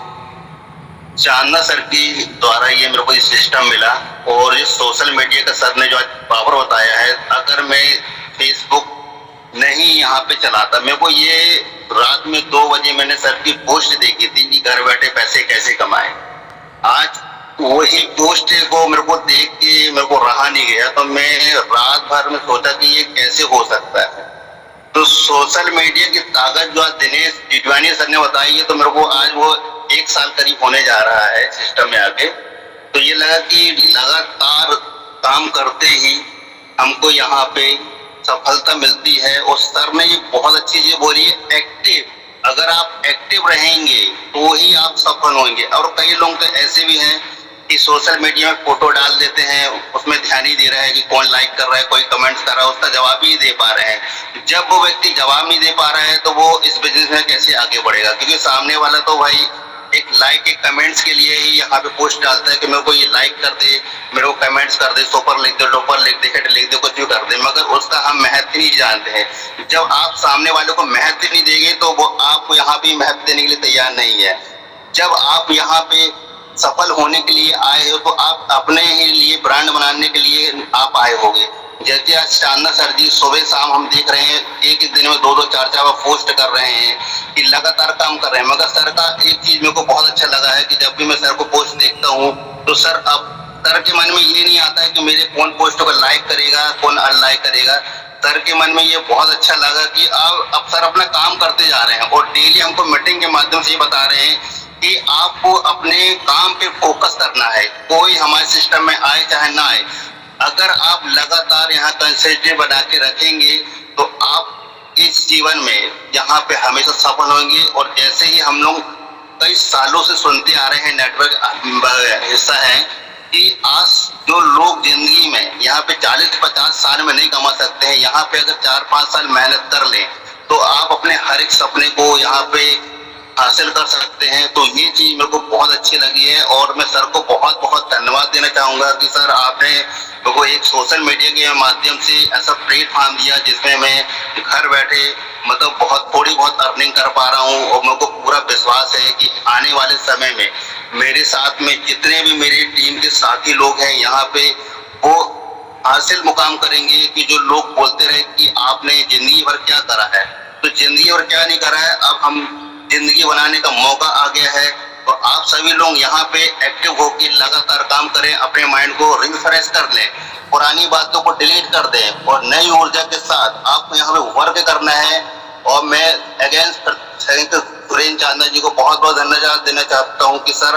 चांदना सर की द्वारा ये मेरे को ये सिस्टम मिला। और ये सोशल मीडिया का सर ने जो आज पावर बताया है, अगर मैं फेसबुक नहीं यहाँ पे चलाता, मेरे को ये रात में 2 बजे मैंने सर की पोस्ट देखी थी कि घर बैठे पैसे कैसे कमाए। आज वही पोस्ट को मेरे को देख के मेरे को रहा नहीं गया, तो मैं रात भर में सोचा कि ये कैसे हो सकता है। तो सोशल मीडिया की ताकत जो आज दिनेश डिडवानिया सर ने बताई है, तो मेरे को आज वो 1 साल करीब होने जा रहा है सिस्टम में आके। तो ये लगा कि लगातार काम करते ही हमको यहाँ पे सफलता मिलती है। और सर ने ये बहुत अच्छी चीज बोली है, एक्टिव। अगर आप एक्टिव रहेंगे तो ही आप सफल होंगे। और कई लोग तो ऐसे भी हैं कि सोशल मीडिया में फोटो डाल देते हैं, उसमें ध्यान ही दे रहा है कि कौन लाइक कर रहा है, कोई कमेंट्स कर रहा है, उसका जवाब ही दे पा रहे हैं। जब वो व्यक्ति जवाब नहीं दे पा रहा है तो वो इस बिजनेस में कैसे आगे बढ़ेगा? क्योंकि सामने वाला तो भाई एक लाइक, एक कमेंट्स के लिए ही यहाँ पे पोस्ट डालता है कि मेरे को ये लाइक कर दे, मेरे को कमेंट्स कर दे, सुपर लिख दे, डॉपर लिख दे, हेड लिख दे, कुछ भी कर दे, मगर उसका हम महत्व नहीं जानते हैं। जब आप सामने वाले को महत्व नहीं देंगे तो वो आपको यहाँ भी महत्व देने के लिए तैयार नहीं है। जब आप यहाँ पे सफल होने के लिए आए हो तो आप अपने ही लिए ब्रांड बनाने के लिए आप आए होगे। जैसे आज चांदना सर जी सुबह शाम हम देख रहे हैं, एक दिन में 2-2 4-4 बार पोस्ट कर रहे हैं कि लगातार काम कर रहे हैं। मगर सर का एक चीज मेरे को बहुत अच्छा लगा है कि जब भी मैं सर को पोस्ट देखता हूँ तो सर अब सर के मन में ये नहीं आता है कि मेरे कौन पोस्ट को लाइक करेगा, कौन अनलाइक करेगा। सर के मन में ये बहुत अच्छा लगा कि अब सर अपना काम करते जा रहे हैं और डेली हमको मीटिंग के माध्यम से ये बता रहे हैं कि आपको अपने काम पे फोकस करना है, कोई हमारे सिस्टम में आए चाहे ना आए। अगर आप लगातार यहाँ कंसिस्टेंसी बना के रखेंगे तो आप इस जीवन में यहाँ पे हमेशा सफल होंगे। और जैसे ही हम लोग कई सालों से सुनते आ रहे हैं, नेटवर्क हिस्सा है कि आज जो लोग जिंदगी में यहाँ पे 40-50 साल में नहीं कमा सकते हैं, यहाँ पे अगर 4-5 साल मेहनत कर लें तो आप अपने हर एक सपने को यहाँ पे हासिल कर सकते हैं। तो ये चीज मेरे को बहुत अच्छी लगी है और मैं सर को बहुत बहुत धन्यवाद देना चाहूंगा कि सर आपने मेरे को एक सोशल मीडिया के माध्यम से ऐसा प्लेटफॉर्म दिया जिसमें मैं घर बैठे मतलब थोड़ी बहुत अर्निंग कर पा रहा हूँ। और मेरे को पूरा विश्वास है कि आने वाले समय में मेरे साथ में जितने भी मेरी टीम के साथी लोग हैं यहाँ पे वो हासिल मुकाम करेंगे कि जो लोग बोलते रहे कि आपने जिंदगी भर क्या करा है, तो जिंदगी भर क्या नहीं करा है, अब हम जिंदगी बनाने का मौका आ गया है। और आप सभी लोग यहाँ पे एक्टिव होकर लगातार काम करें, अपने माइंड को रिफ्रेश कर लें, पुरानी बातों को डिलीट कर दें और नई ऊर्जा के साथ आपको यहाँ पे वर्क करना है। और मैं अगेंस्ट सुरेंद्र चांदा जी को बहुत बहुत धन्यवाद देना चाहता हूँ कि सर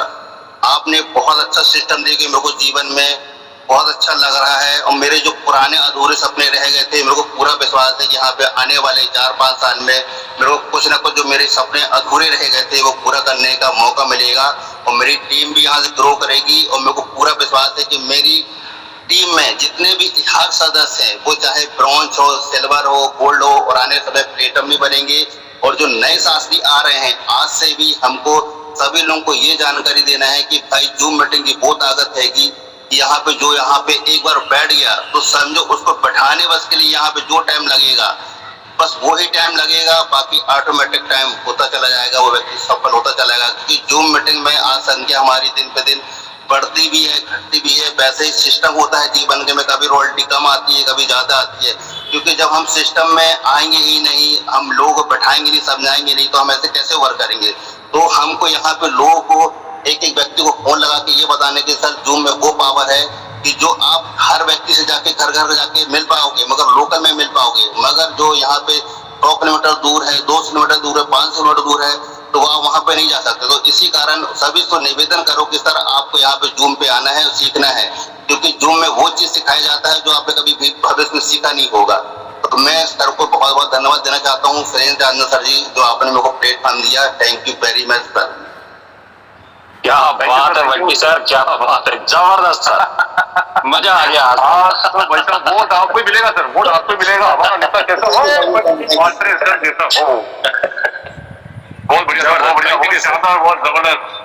आपने बहुत अच्छा सिस्टम दे के मेरे को जीवन में बहुत अच्छा लग रहा है। और मेरे जो पुराने अधूरे सपने रह गए थे, मेरे को पूरा विश्वास है कि यहाँ पे आने वाले 4-5 साल में मेरे को कुछ ना कुछ जो मेरे सपने अधूरे रह गए थे वो पूरा करने का मौका मिलेगा। और मेरी टीम भी यहाँ से ग्रो करेगी और मेरे को पूरा विश्वास है कि मेरी टीम में जितने भी हर सदस्य हैं वो चाहे ब्रॉन्ज हो, सिल्वर हो, गोल्ड हो और आने समय प्लेटिनम भी बनेंगे। और जो नए शास्त्री आ रहे हैं आज से भी हमको सभी लोगों को ये जानकारी देना है कि भाई जूम मीटिंग की वो ताकत है कि यहाँ पे जो यहाँ पे एक बार बैठ गया तो समझो उसको बैठाने बस के लिए यहाँ पे जो टाइम लगेगा बस वही टाइम लगेगा, बाकी ऑटोमेटिक टाइम होता चला जाएगा, वो व्यक्ति सफल होता चला जाएगा। क्योंकि जूम मीटिंग में आज संख्या हमारी दिन पे दिन बढ़ती भी है, घटती भी है। वैसे ही सिस्टम होता है जीवन के में, कभी रॉयल्टी कम आती है, कभी ज्यादा आती है। क्योंकि जब हम सिस्टम में आएंगे ही नहीं, हम लोगों को बैठाएंगे नहीं, समझाएंगे नहीं, तो हम ऐसे कैसे वर्क करेंगे। तो हमको यहाँ पे लोगों को एक एक व्यक्ति को फोन लगा के ये बताने के सर जूम में वो पावर है कि जो आप हर व्यक्ति से जाके घर घर जाके मिल पाओगे, मगर लोकल में मिल पाओगे। मगर जो यहाँ पे 100 किलोमीटर दूर है, 200 किलोमीटर दूर है, 500 किलोमीटर दूर है, तो आप वहाँ पे नहीं जा सकते। तो इसी कारण सभी को निवेदन करो कि सर आपको यहाँ पे जूम पे आना है और सीखना है, क्योंकि जूम में वो चीज सिखाया जाता है जो आपने कभी भी भविष्य में सीखा नहीं होगा। तो मैं सर को बहुत बहुत धन्यवाद देना चाहता हूँ, सुरेंद्र चांदा सर जी, जो आपने मेरे को प्लेटफॉर्म दिया। Thank you very much sir. क्या बात है बंटी सर, क्या बात है, जबरदस्त सर, मजा आ गया। तो भाई साहब वोट आपको ही मिलेगा सर, वोट आपको ही मिलेगा। हमारा नेता कैसा हो, सर जैसा हो। बहुत बढ़िया सर, बहुत बढ़िया, शानदार, बहुत जबरदस्त।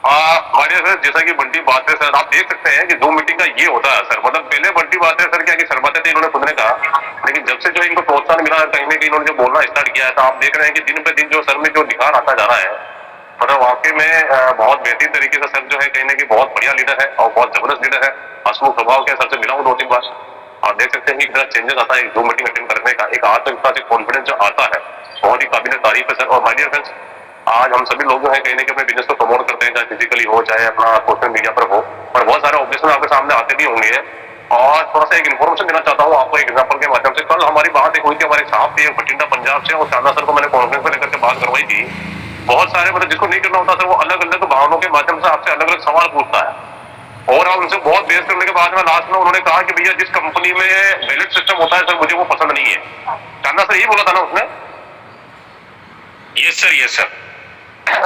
हमारे सर जैसा कि बंटी बात है सर, आप देख सकते हैं कि जूम मीटिंग का ये होता है सर। मतलब पहले बंटी बात है सर क्या कि शर्माते थे इन्होंने खुद ने कहा, लेकिन जब से जो इनको प्रोत्साहन मिला कहीं ना कहीं इन्होंने जो बोलना स्टार्ट किया है, तो आप देख रहे हैं कि दिन पे दिन जो सर में जो निखार आता जा रहा है। मतलब वाकई में बहुत बेहतरीन तरीके से सर जो है कहीं ना कहीं बहुत बढ़िया लीडर है और बहुत जबरदस्त लीडर है। हंसमुख स्वभाव के सर से मिला हूँ 2-3 बार। आप देख सकते हैं कि कितना चेंजेस आता है जूम मीटिंग अटेंड करने का, एक आत्मविश्वास, एक कॉन्फिडेंस जो आता है, बहुत ही काबिल तारीफ है सर। और माय डियर फ्रेंड्स, आज हम सभी लोग जो है कहीं ना कहीं अपने बिजनेस को प्रमोट करते हैं, चाहे फिजिकली हो चाहे अपना सोशल मीडिया पर हो, और बहुत सारे ऑब्जेक्शन आपके सामने आते भी होंगे। और थोड़ा सा एक इन्फॉर्मेशन देना चाहता हूँ आपको एक एग्जांपल के माध्यम से। कल हमारी बात एक हुई थी हमारे साहब थे बठिंडा पंजाब से, और चांदा सर को मैंने कॉन्फ्रेंस में लेकर के बात करवाई थी। बहुत सारे मतलब जिसको नहीं करना होता सर वो अलग अलग भावनाओं के माध्यम से आपसे अलग अलग सवाल पूछता है, और उनसे बहुत बहस करने के बाद में लास्ट में उन्होंने कहा कि भैया जिस कंपनी में बैलेट सिस्टम होता है सर मुझे वो पसंद नहीं है। चांदा सर यही बोला था ना उसने? Yes sir, yes sir.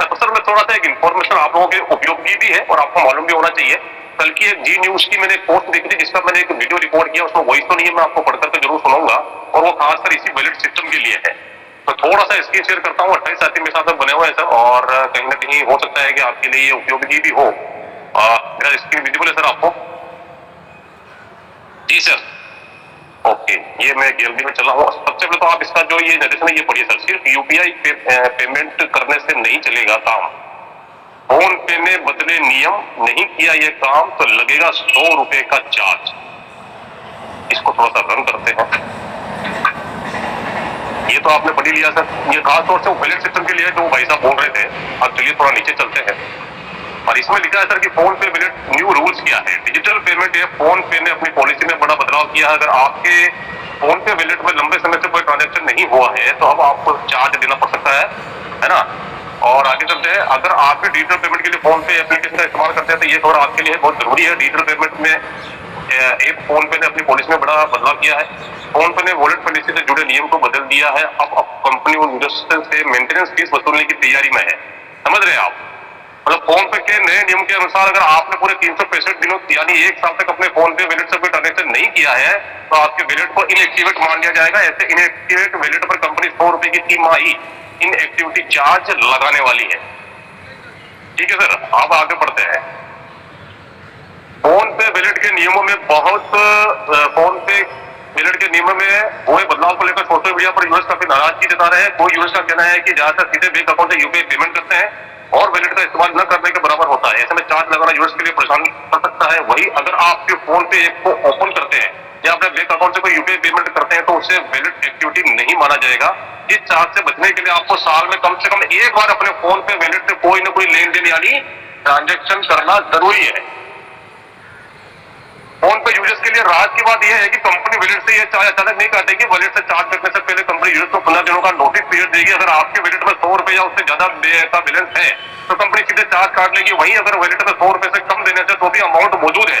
तो सर मैं थोड़ा सा एक इन्फॉर्मेशन आप लोगों के उपयोगी भी है और आपको मालूम भी होना चाहिए। कल की एक जी न्यूज की मैंने एक पोस्ट देखी थी जिसका मैंने एक वीडियो रिकॉर्ड किया, उसमें वॉइस तो नहीं है, मैं आपको पढ़कर के जरूर सुनाऊंगा, और वो खासकर इसी बैलेट सिस्टम के लिए है। तो थोड़ा सा स्क्रीन शेयर करता हूँ, 28 साथी मेरे साथ बने हुए हैं सर, और कहीं ना कहीं हो सकता है कि आपके लिए ये उपयोगी भी हो। मेरा स्क्रीन विजिबल है सर आपको? जी सर, ओके। ये मैं गैलरी में चला हूँ। सबसे पहले तो आप इसका जो ये निर्देशन है ये पढ़िए सर। सिर्फ यूपीआई पेमेंट करने से नहीं चलेगा काम, फोन पे में बदले नियम, नहीं किया ये काम तो लगेगा 100 रुपए का चार्ज। इसको थोड़ा सा रन करते हैं। ये तो आपने पढ़ी लिया सर। ये खास तौर से वो बैलेट सिस्टम के लिए जो भाई साहब बोल रहे थे। अब चलिए थोड़ा नीचे चलते हैं। और इसमें लिखा है सर कि फोन पे वॉलेट न्यू रूल्स क्या है, डिजिटल पेमेंट है, फोन पे ने अपनी पॉलिसी में बड़ा बदलाव किया है। अगर आपके फोन पे वॉलेट में लंबे समय से कोई ट्रांजैक्शन नहीं हुआ है तो अब आपको चार्ज देना पड़ सकता है ना। और आगे चलते हैं, अगर आप भी डिजिटल पेमेंट के लिए फोन पे एप्लीकेशन का इस्तेमाल करते हैं तो ये खबर आपके लिए बहुत जरूरी है। डिजिटल पेमेंट में एक फोन पे ने अपनी पॉलिसी में बड़ा बदलाव किया है। फोन पे ने वॉलेट पॉलिसी से जुड़े नियम को बदल दिया है। अब कंपनी उन यूजर्स से मेंटेनेंस फीस वसूलने की तैयारी में है। समझ रहे हैं आप? मतलब फोन पे के नए नियम के अनुसार अगर आपने पूरे 365 दिनों यानी 1 साल तक अपने फोन पे वॉलेट से कोई ट्रांजेक्शन नहीं किया है तो आपके वॉलेट को इनएक्टिवेट मान लिया जाएगा। ऐसे इनएक्टिवेट वॉलेट पर कंपनी 100 रुपए की तिमाही इनएक्टिविटी चार्ज लगाने वाली है। ठीक है सर, अब आगे बढ़ते हैं। फोन पे वॉलेट के नियमों में फोन पे वॉलेट के नियमों में हुए बदलाव को लेकर सोशल मीडिया पर यूजर्स काफी नाराजगी जता रहे हैं। कोई यूजर्स का कहना है कि ज्यादातर सीधे बैंक अकाउंट से यूपीआई पेमेंट करते हैं और वॉलेट का इस्तेमाल न करने के बराबर होता है। ऐसे में चार्ज लगाना यूजर्स के लिए परेशान कर सकता है। वही अगर आप फोन पे ऐप को ओपन करते हैं या अपने बैंक अकाउंट से कोई यूपीआई पेमेंट करते हैं तो उससे वॉलेट एक्टिविटी नहीं माना जाएगा। इस चार्ज से बचने के लिए आपको साल में कम से कम एक बार अपने फोन पे वॉलेट से कोई ना कोई लेन देन यानी ट्रांजेक्शन करना जरूरी है। फोन पे यूजर्स के लिए राहत की बात यह है कि कंपनी वॉलेट से यह चार्ज अचानक नहीं काटेगी। वॉलेट से चार्ज करने से पहले कंपनी यूजर्स को 15 दिनों का नोटिस पीरियड देगी। अगर आपके वॉलेट में 100 रुपए या उससे ज्यादा का बैलेंस है तो कंपनी सीधे चार्ज काट लेगी। वहीं अगर वॉलेट में 100 रुपए से कम देने से तो भी अमाउंट मौजूद है,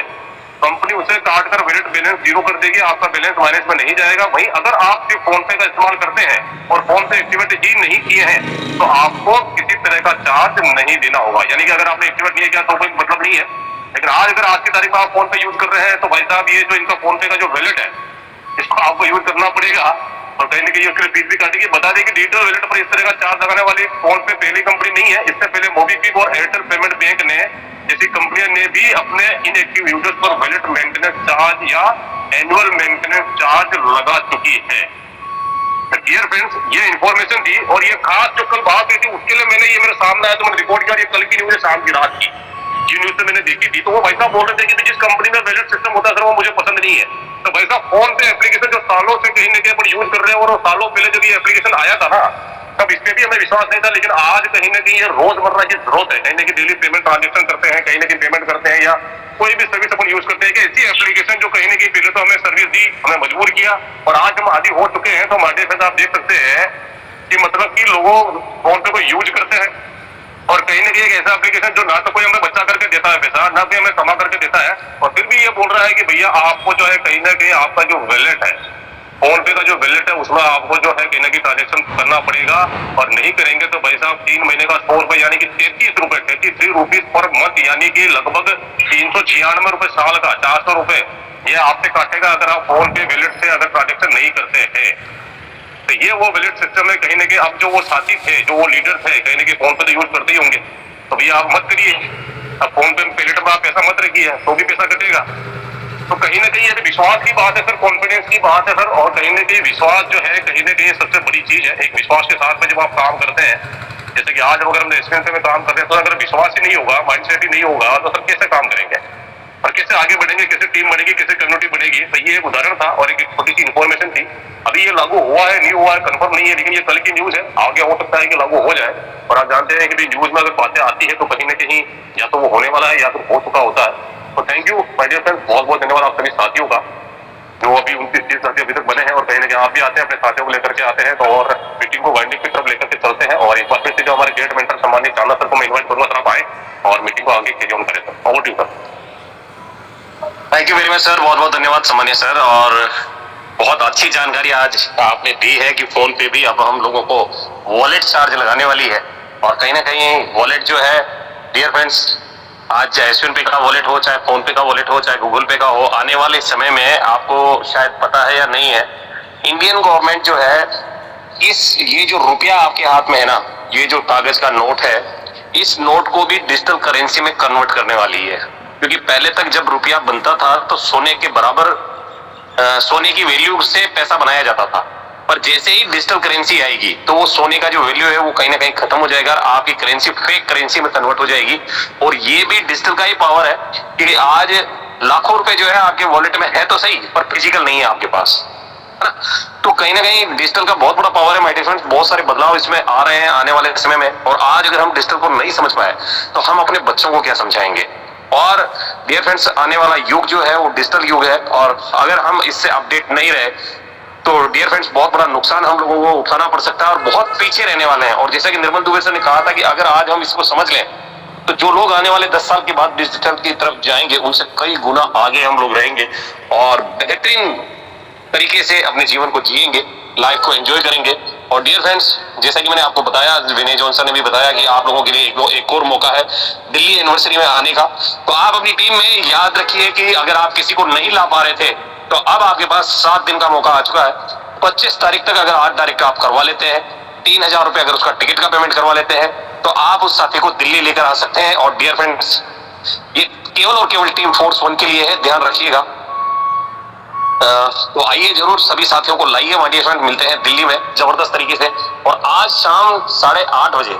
कंपनी उसे काट कर वॉलेट बैलेंस जीरो कर देगी। आपका बैलेंस माइनस में नहीं जाएगा। वहीं अगर आप सिर्फ फोन पे का इस्तेमाल करते हैं और फोन पे एक्टिवेट ही नहीं किए हैं तो आपको किसी तरह का चार्ज नहीं देना होगा। यानी कि अगर आपने एक्टिवेट नहीं किया तो कोई मतलब नहीं है। लेकिन अगर आज की तारीख में आप फोन पे यूज कर रहे हैं तो भाई साहब ये जो इनका फोन पे का जो वॉलेट है इसको आपको यूज करना पड़ेगा और कहीं ना कहीं उसके लिए फीस भी काटेगी। बता दें कि डिजिटल वॉलेट पर इस तरह का चार्ज लगाने वाली फोन पे पहली कंपनी नहीं है। इससे पहले मोबीक्विक और एयरटेल पेमेंट बैंक ने जैसी कंपनियों ने भी अपने इनएक्टिव यूजर्स पर वॉलेट मेंटेनेंस चार्ज या एनुअल मेंटेनेंस चार्ज लगा चुकी है। डियर फ्रेंड्स, ये इन्फॉर्मेशन थी और ये खास जो कल बात हुई थी उसके लिए मैंने ये मेरे सामने आया तो मैंने रिपोर्ट किया। ये कल की न्यूज है, शाम की रात की जी न्यूज से मैंने देखी थी। तो वो भाई साहब बोल रहे थे कि जिस कंपनी में वॉलेट सिस्टम होता है सर वो मुझे पसंद नहीं है। तो भाई साहब फोन पे एप्लीकेशन जो सालों से कहीं ना कहीं अपन यूज कर रहे हैं और सालों पहले जब ये एप्लीकेशन आया था ना तब इस पे भी हमें विश्वास नहीं था। लेकिन आज कहीं ना कहीं ये रोजमर्रा की जरूरत है। कहीं ना कहीं डेली पेमेंट ट्रांजेक्शन करते हैं, कहीं ना कहीं पेमेंट करते हैं या कोई भी सर्विस अपन यूज करते हैं कि ऐसी एप्लीकेशन जो कहीं ना कहीं पहले तो हमें सर्विस दी, हमें मजबूर किया और आज हम आदी हो चुके हैं। तो हमारे साथ आप देख सकते हैं कि मतलब कि लोगों फोन पे को यूज करते हैं और कहीं ना कहीं एक ऐसा एप्लीकेशन जो ना तो कोई हमें बचा करके देता है पैसा, ना कोई हमें कमा करके देता है और फिर भी ये बोल रहा है कि भैया आपको जो है कहीं ना कहीं आपका जो वॉलेट है, फोन पे का जो वॉलेट है उसमें आपको जो है कहीं ना कहीं ट्रांजेक्शन करना पड़ेगा और नहीं करेंगे तो भाई साहब 3 महीने का 100 रुपए यानी कि 33 रुपीज पर मंथ यानी कि लगभग 396 रुपए साल का 400 रुपए ये आपसे काटेगा अगर आप फोन पे वॉलेट से अगर ट्रांजेक्शन नहीं करते हैं। तो ये वो वॉलेट सिस्टम है। कहीं ना कहीं अब जो वो साथी थे, जो वो लीडर थे, कहीं ना कहीं फोन पे तो यूज करते ही होंगे तो भैया आप मत करिए। अब फोन पे वॉलेट में आप पैसा मत रखिए तो भी पैसा कटेगा। तो कहीं ना कहीं ये विश्वास की बात है सर, कॉन्फिडेंस की बात है सर। और कहीं ना कहीं विश्वास जो है कहीं ना कहीं सबसे बड़ी चीज है। एक विश्वास के साथ में जब आप काम करते हैं, जैसे कि आज अगर हम रेस्टोरेंट में काम करते हैं तो अगर विश्वास ही नहीं होगा, माइंडसेट ही नहीं होगा तो सर कैसे काम करेंगे और कैसे आगे बढ़ेंगे, कैसे टीम बनेगी, कैसे कम्युनिटी बनेगी। तो ये एक उदाहरण था और एक छोटी सी इन्फॉर्मेशन थी। अभी ये लागू हुआ है नहीं हुआ है कंफर्म नहीं है, लेकिन ये कल की न्यूज है, आगे हो सकता है कि लागू हो जाए। और आप जानते हैं कि न्यूज में अगर बातें आती है तो कहीं ना कहीं या तो वो होने वाला है या फिर हो चुका होता है। तो thank you my dear friends, बहुत बहुत धन्यवाद आप सभी साथियों का जो अभी 29-30 साथी अभी तक बने हैं और कहीं ना कहीं आप भी आते हैं अपने साथियों को लेकर के आते हैं तो और मीटिंग को वाइंडिंग की तरफ लेकर के चलते हैं। और एक बार फिर से जो हमारे ग्रेट मेंटर सम्मानित चांदना सर को मैं इन्वाइट करूंगा सर आप आए और मीटिंग को आगे कैरी ऑन करें sir. Over to you sir. Thank you very much sir, बहुत बहुत धन्यवाद सम्मानीय सर। और बहुत अच्छी जानकारी आज आपने दी है कि फोन पे भी अब हम लोगों को वॉलेट चार्ज लगाने वाली है। और कहीं ना कहीं वॉलेट जो है डियर फ्रेंड्स, आज एसबीआई पे का वॉलेट हो, चाहे फोन पे का वॉलेट हो, चाहे गूगल पे का हो, आने वाले समय में आपको शायद पता है या नहीं है, इंडियन गवर्नमेंट जो है ये जो रुपया आपके हाथ में है ना, ये जो कागज का नोट है, इस नोट को भी डिजिटल करेंसी में कन्वर्ट करने वाली है। क्योंकि पहले तक जब रुपया बनता था तो सोने के बराबर सोने की वैल्यू से पैसा बनाया जाता था, पर जैसे ही डिजिटल करेंसी आएगी तो वो सोने का जो वैल्यू है वो कहीं ना कहीं खत्म हो जाएगा, आपकी करेंसी फेक करेंसी में कन्वर्ट हो जाएगी। और ये भी डिजिटल का ही पावर है कि आज लाखों रुपए जो है आपके वॉलेट में है तो सही, पर फिजिकल नहीं है आपके पास। ना। तो कहीं ना कहीं डिजिटल का बहुत बड़ा पावर है माय डियर फ्रेंड्स, बहुत सारे बदलाव इसमें आ रहे हैं आने वाले समय में। और आज अगर हम डिजिटल को नहीं समझ पाए तो हम अपने बच्चों को क्या समझाएंगे। और डियर फ्रेंड्स, आने वाला युग जो है वो डिजिटल युग है, और अगर हम इससे अपडेट नहीं रहे तो डियर फ्रेंड्स बहुत बड़ा नुकसान हम लोगों को उठाना पड़ सकता है और बहुत पीछे रहने वाले हैं। और जैसा कि निर्मल दुबे सर ने कहा था कि अगर आज हम इसको समझ लें तो जो लोग आने वाले 10 साल के बाद डिजिटल की तरफ जाएंगे उनसे कई गुना आगे हम लोग रहेंगे और बेहतरीन तरीके से अपने जीवन को जिएंगे, लाइफ को एंजॉय करेंगे। और डियर फ्रेंड्स, जैसा कि मैंने आपको बताया, विनय जॉनसन ने भी बताया कि आप लोगों के लिए एक और मौका है दिल्ली एनिवर्सरी में आने का। तो आप अपनी टीम में याद रखिए कि अगर आप किसी को नहीं ला पा रहे थे तो अब आपके पास 7 दिन का मौका आ चुका है। 25 तारीख तक अगर 8 तारीख का आप करवा लेते हैं, 3,000 रुपए अगर उसका टिकट का पेमेंट करवा लेते हैं तो आप उस साथी को दिल्ली लेकर आ सकते हैं। और डियर फ्रेंड्स, ये केवल और केवल टीम फोर्स 1 के लिए है, ध्यान रखिएगा। तो आइए जरूर सभी साथियों को लाइए माय डियर फ्रेंड, मिलते हैं दिल्ली में जबरदस्त तरीके से। और आज शाम 8:30 बजे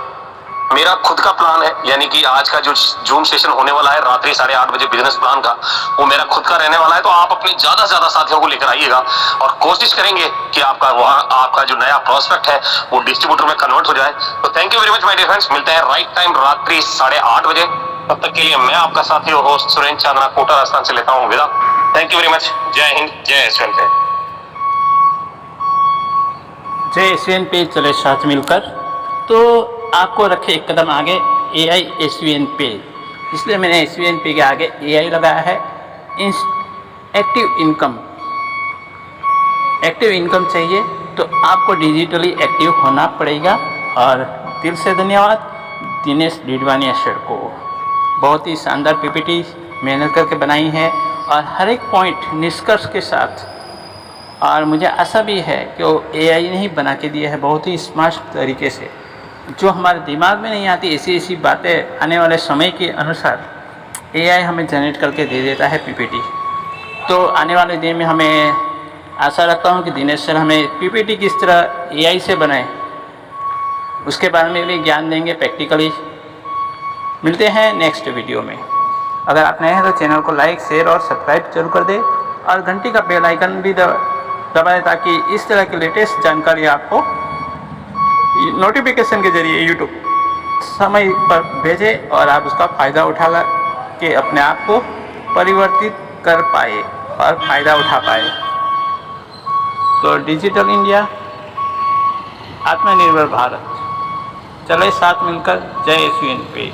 मेरा खुद का प्लान है, यानी कि आज का जो जूम सेशन होने वाला है रात्रि 8:30 बजे बिजनेस प्लान का, वो मेरा खुद का रहने वाला है। तो आप अपने ज्यादा से ज्यादा साथियों को लेकर आइएगा और कोशिश करेंगे कि आपका वहाँ आपका जो नया प्रोस्पेक्ट है वो डिस्ट्रीब्यूटर में कन्वर्ट हो जाए। तो thank you very much my dear friends, मिलते हैं राइट टाइम रात्रि 8:30 बजे। तब तक के लिए मैं आपका साथी और होस्ट सुरेंद्र चांदना कोटा राजस्थान से लेता हूँ विदा। Thank you very much. जय हिंद, जय एसवीएन पे। जय एसवीएन पे चले साथ मिलकर। तो आपको रखे एक कदम आगे AI एसवीएन पे, इसलिए मैंने एसवीएन पे के आगे AI लगाया है। एक्टिव इनकम, एक्टिव इनकम चाहिए तो आपको डिजिटली एक्टिव होना पड़ेगा। और दिल से धन्यवाद दिनेश डिडवानिया सर को, बहुत ही शानदार PPT मेहनत करके बनाई है और हर एक पॉइंट निष्कर्ष के साथ। और मुझे आशा भी है कि वो AI ने ही बना के दिया है बहुत ही स्मार्ट तरीके से, जो हमारे दिमाग में नहीं आती ऐसी ऐसी बातें आने वाले समय के अनुसार AI हमें जनरेट करके दे देता है PPT। तो आने वाले दिन में हमें आशा रखता हूँ कि दिनेश सर हमें PPT किस तरह AI से बनाए उसके बारे में भी ज्ञान देंगे प्रैक्टिकली। मिलते हैं नेक्स्ट वीडियो में। अगर आप नए हैं तो चैनल को लाइक, शेयर और सब्सक्राइब जरूर कर दें और घंटी का बेल आइकन भी दबाएं ताकि इस तरह की लेटेस्ट जानकारी आपको नोटिफिकेशन के जरिए यूट्यूब समय पर भेजे और आप उसका फ़ायदा उठा के अपने आप को परिवर्तित कर पाए और फ़ायदा उठा पाए। तो डिजिटल इंडिया, आत्मनिर्भर भारत, चले साथ मिलकर। जय एसवीएन पे।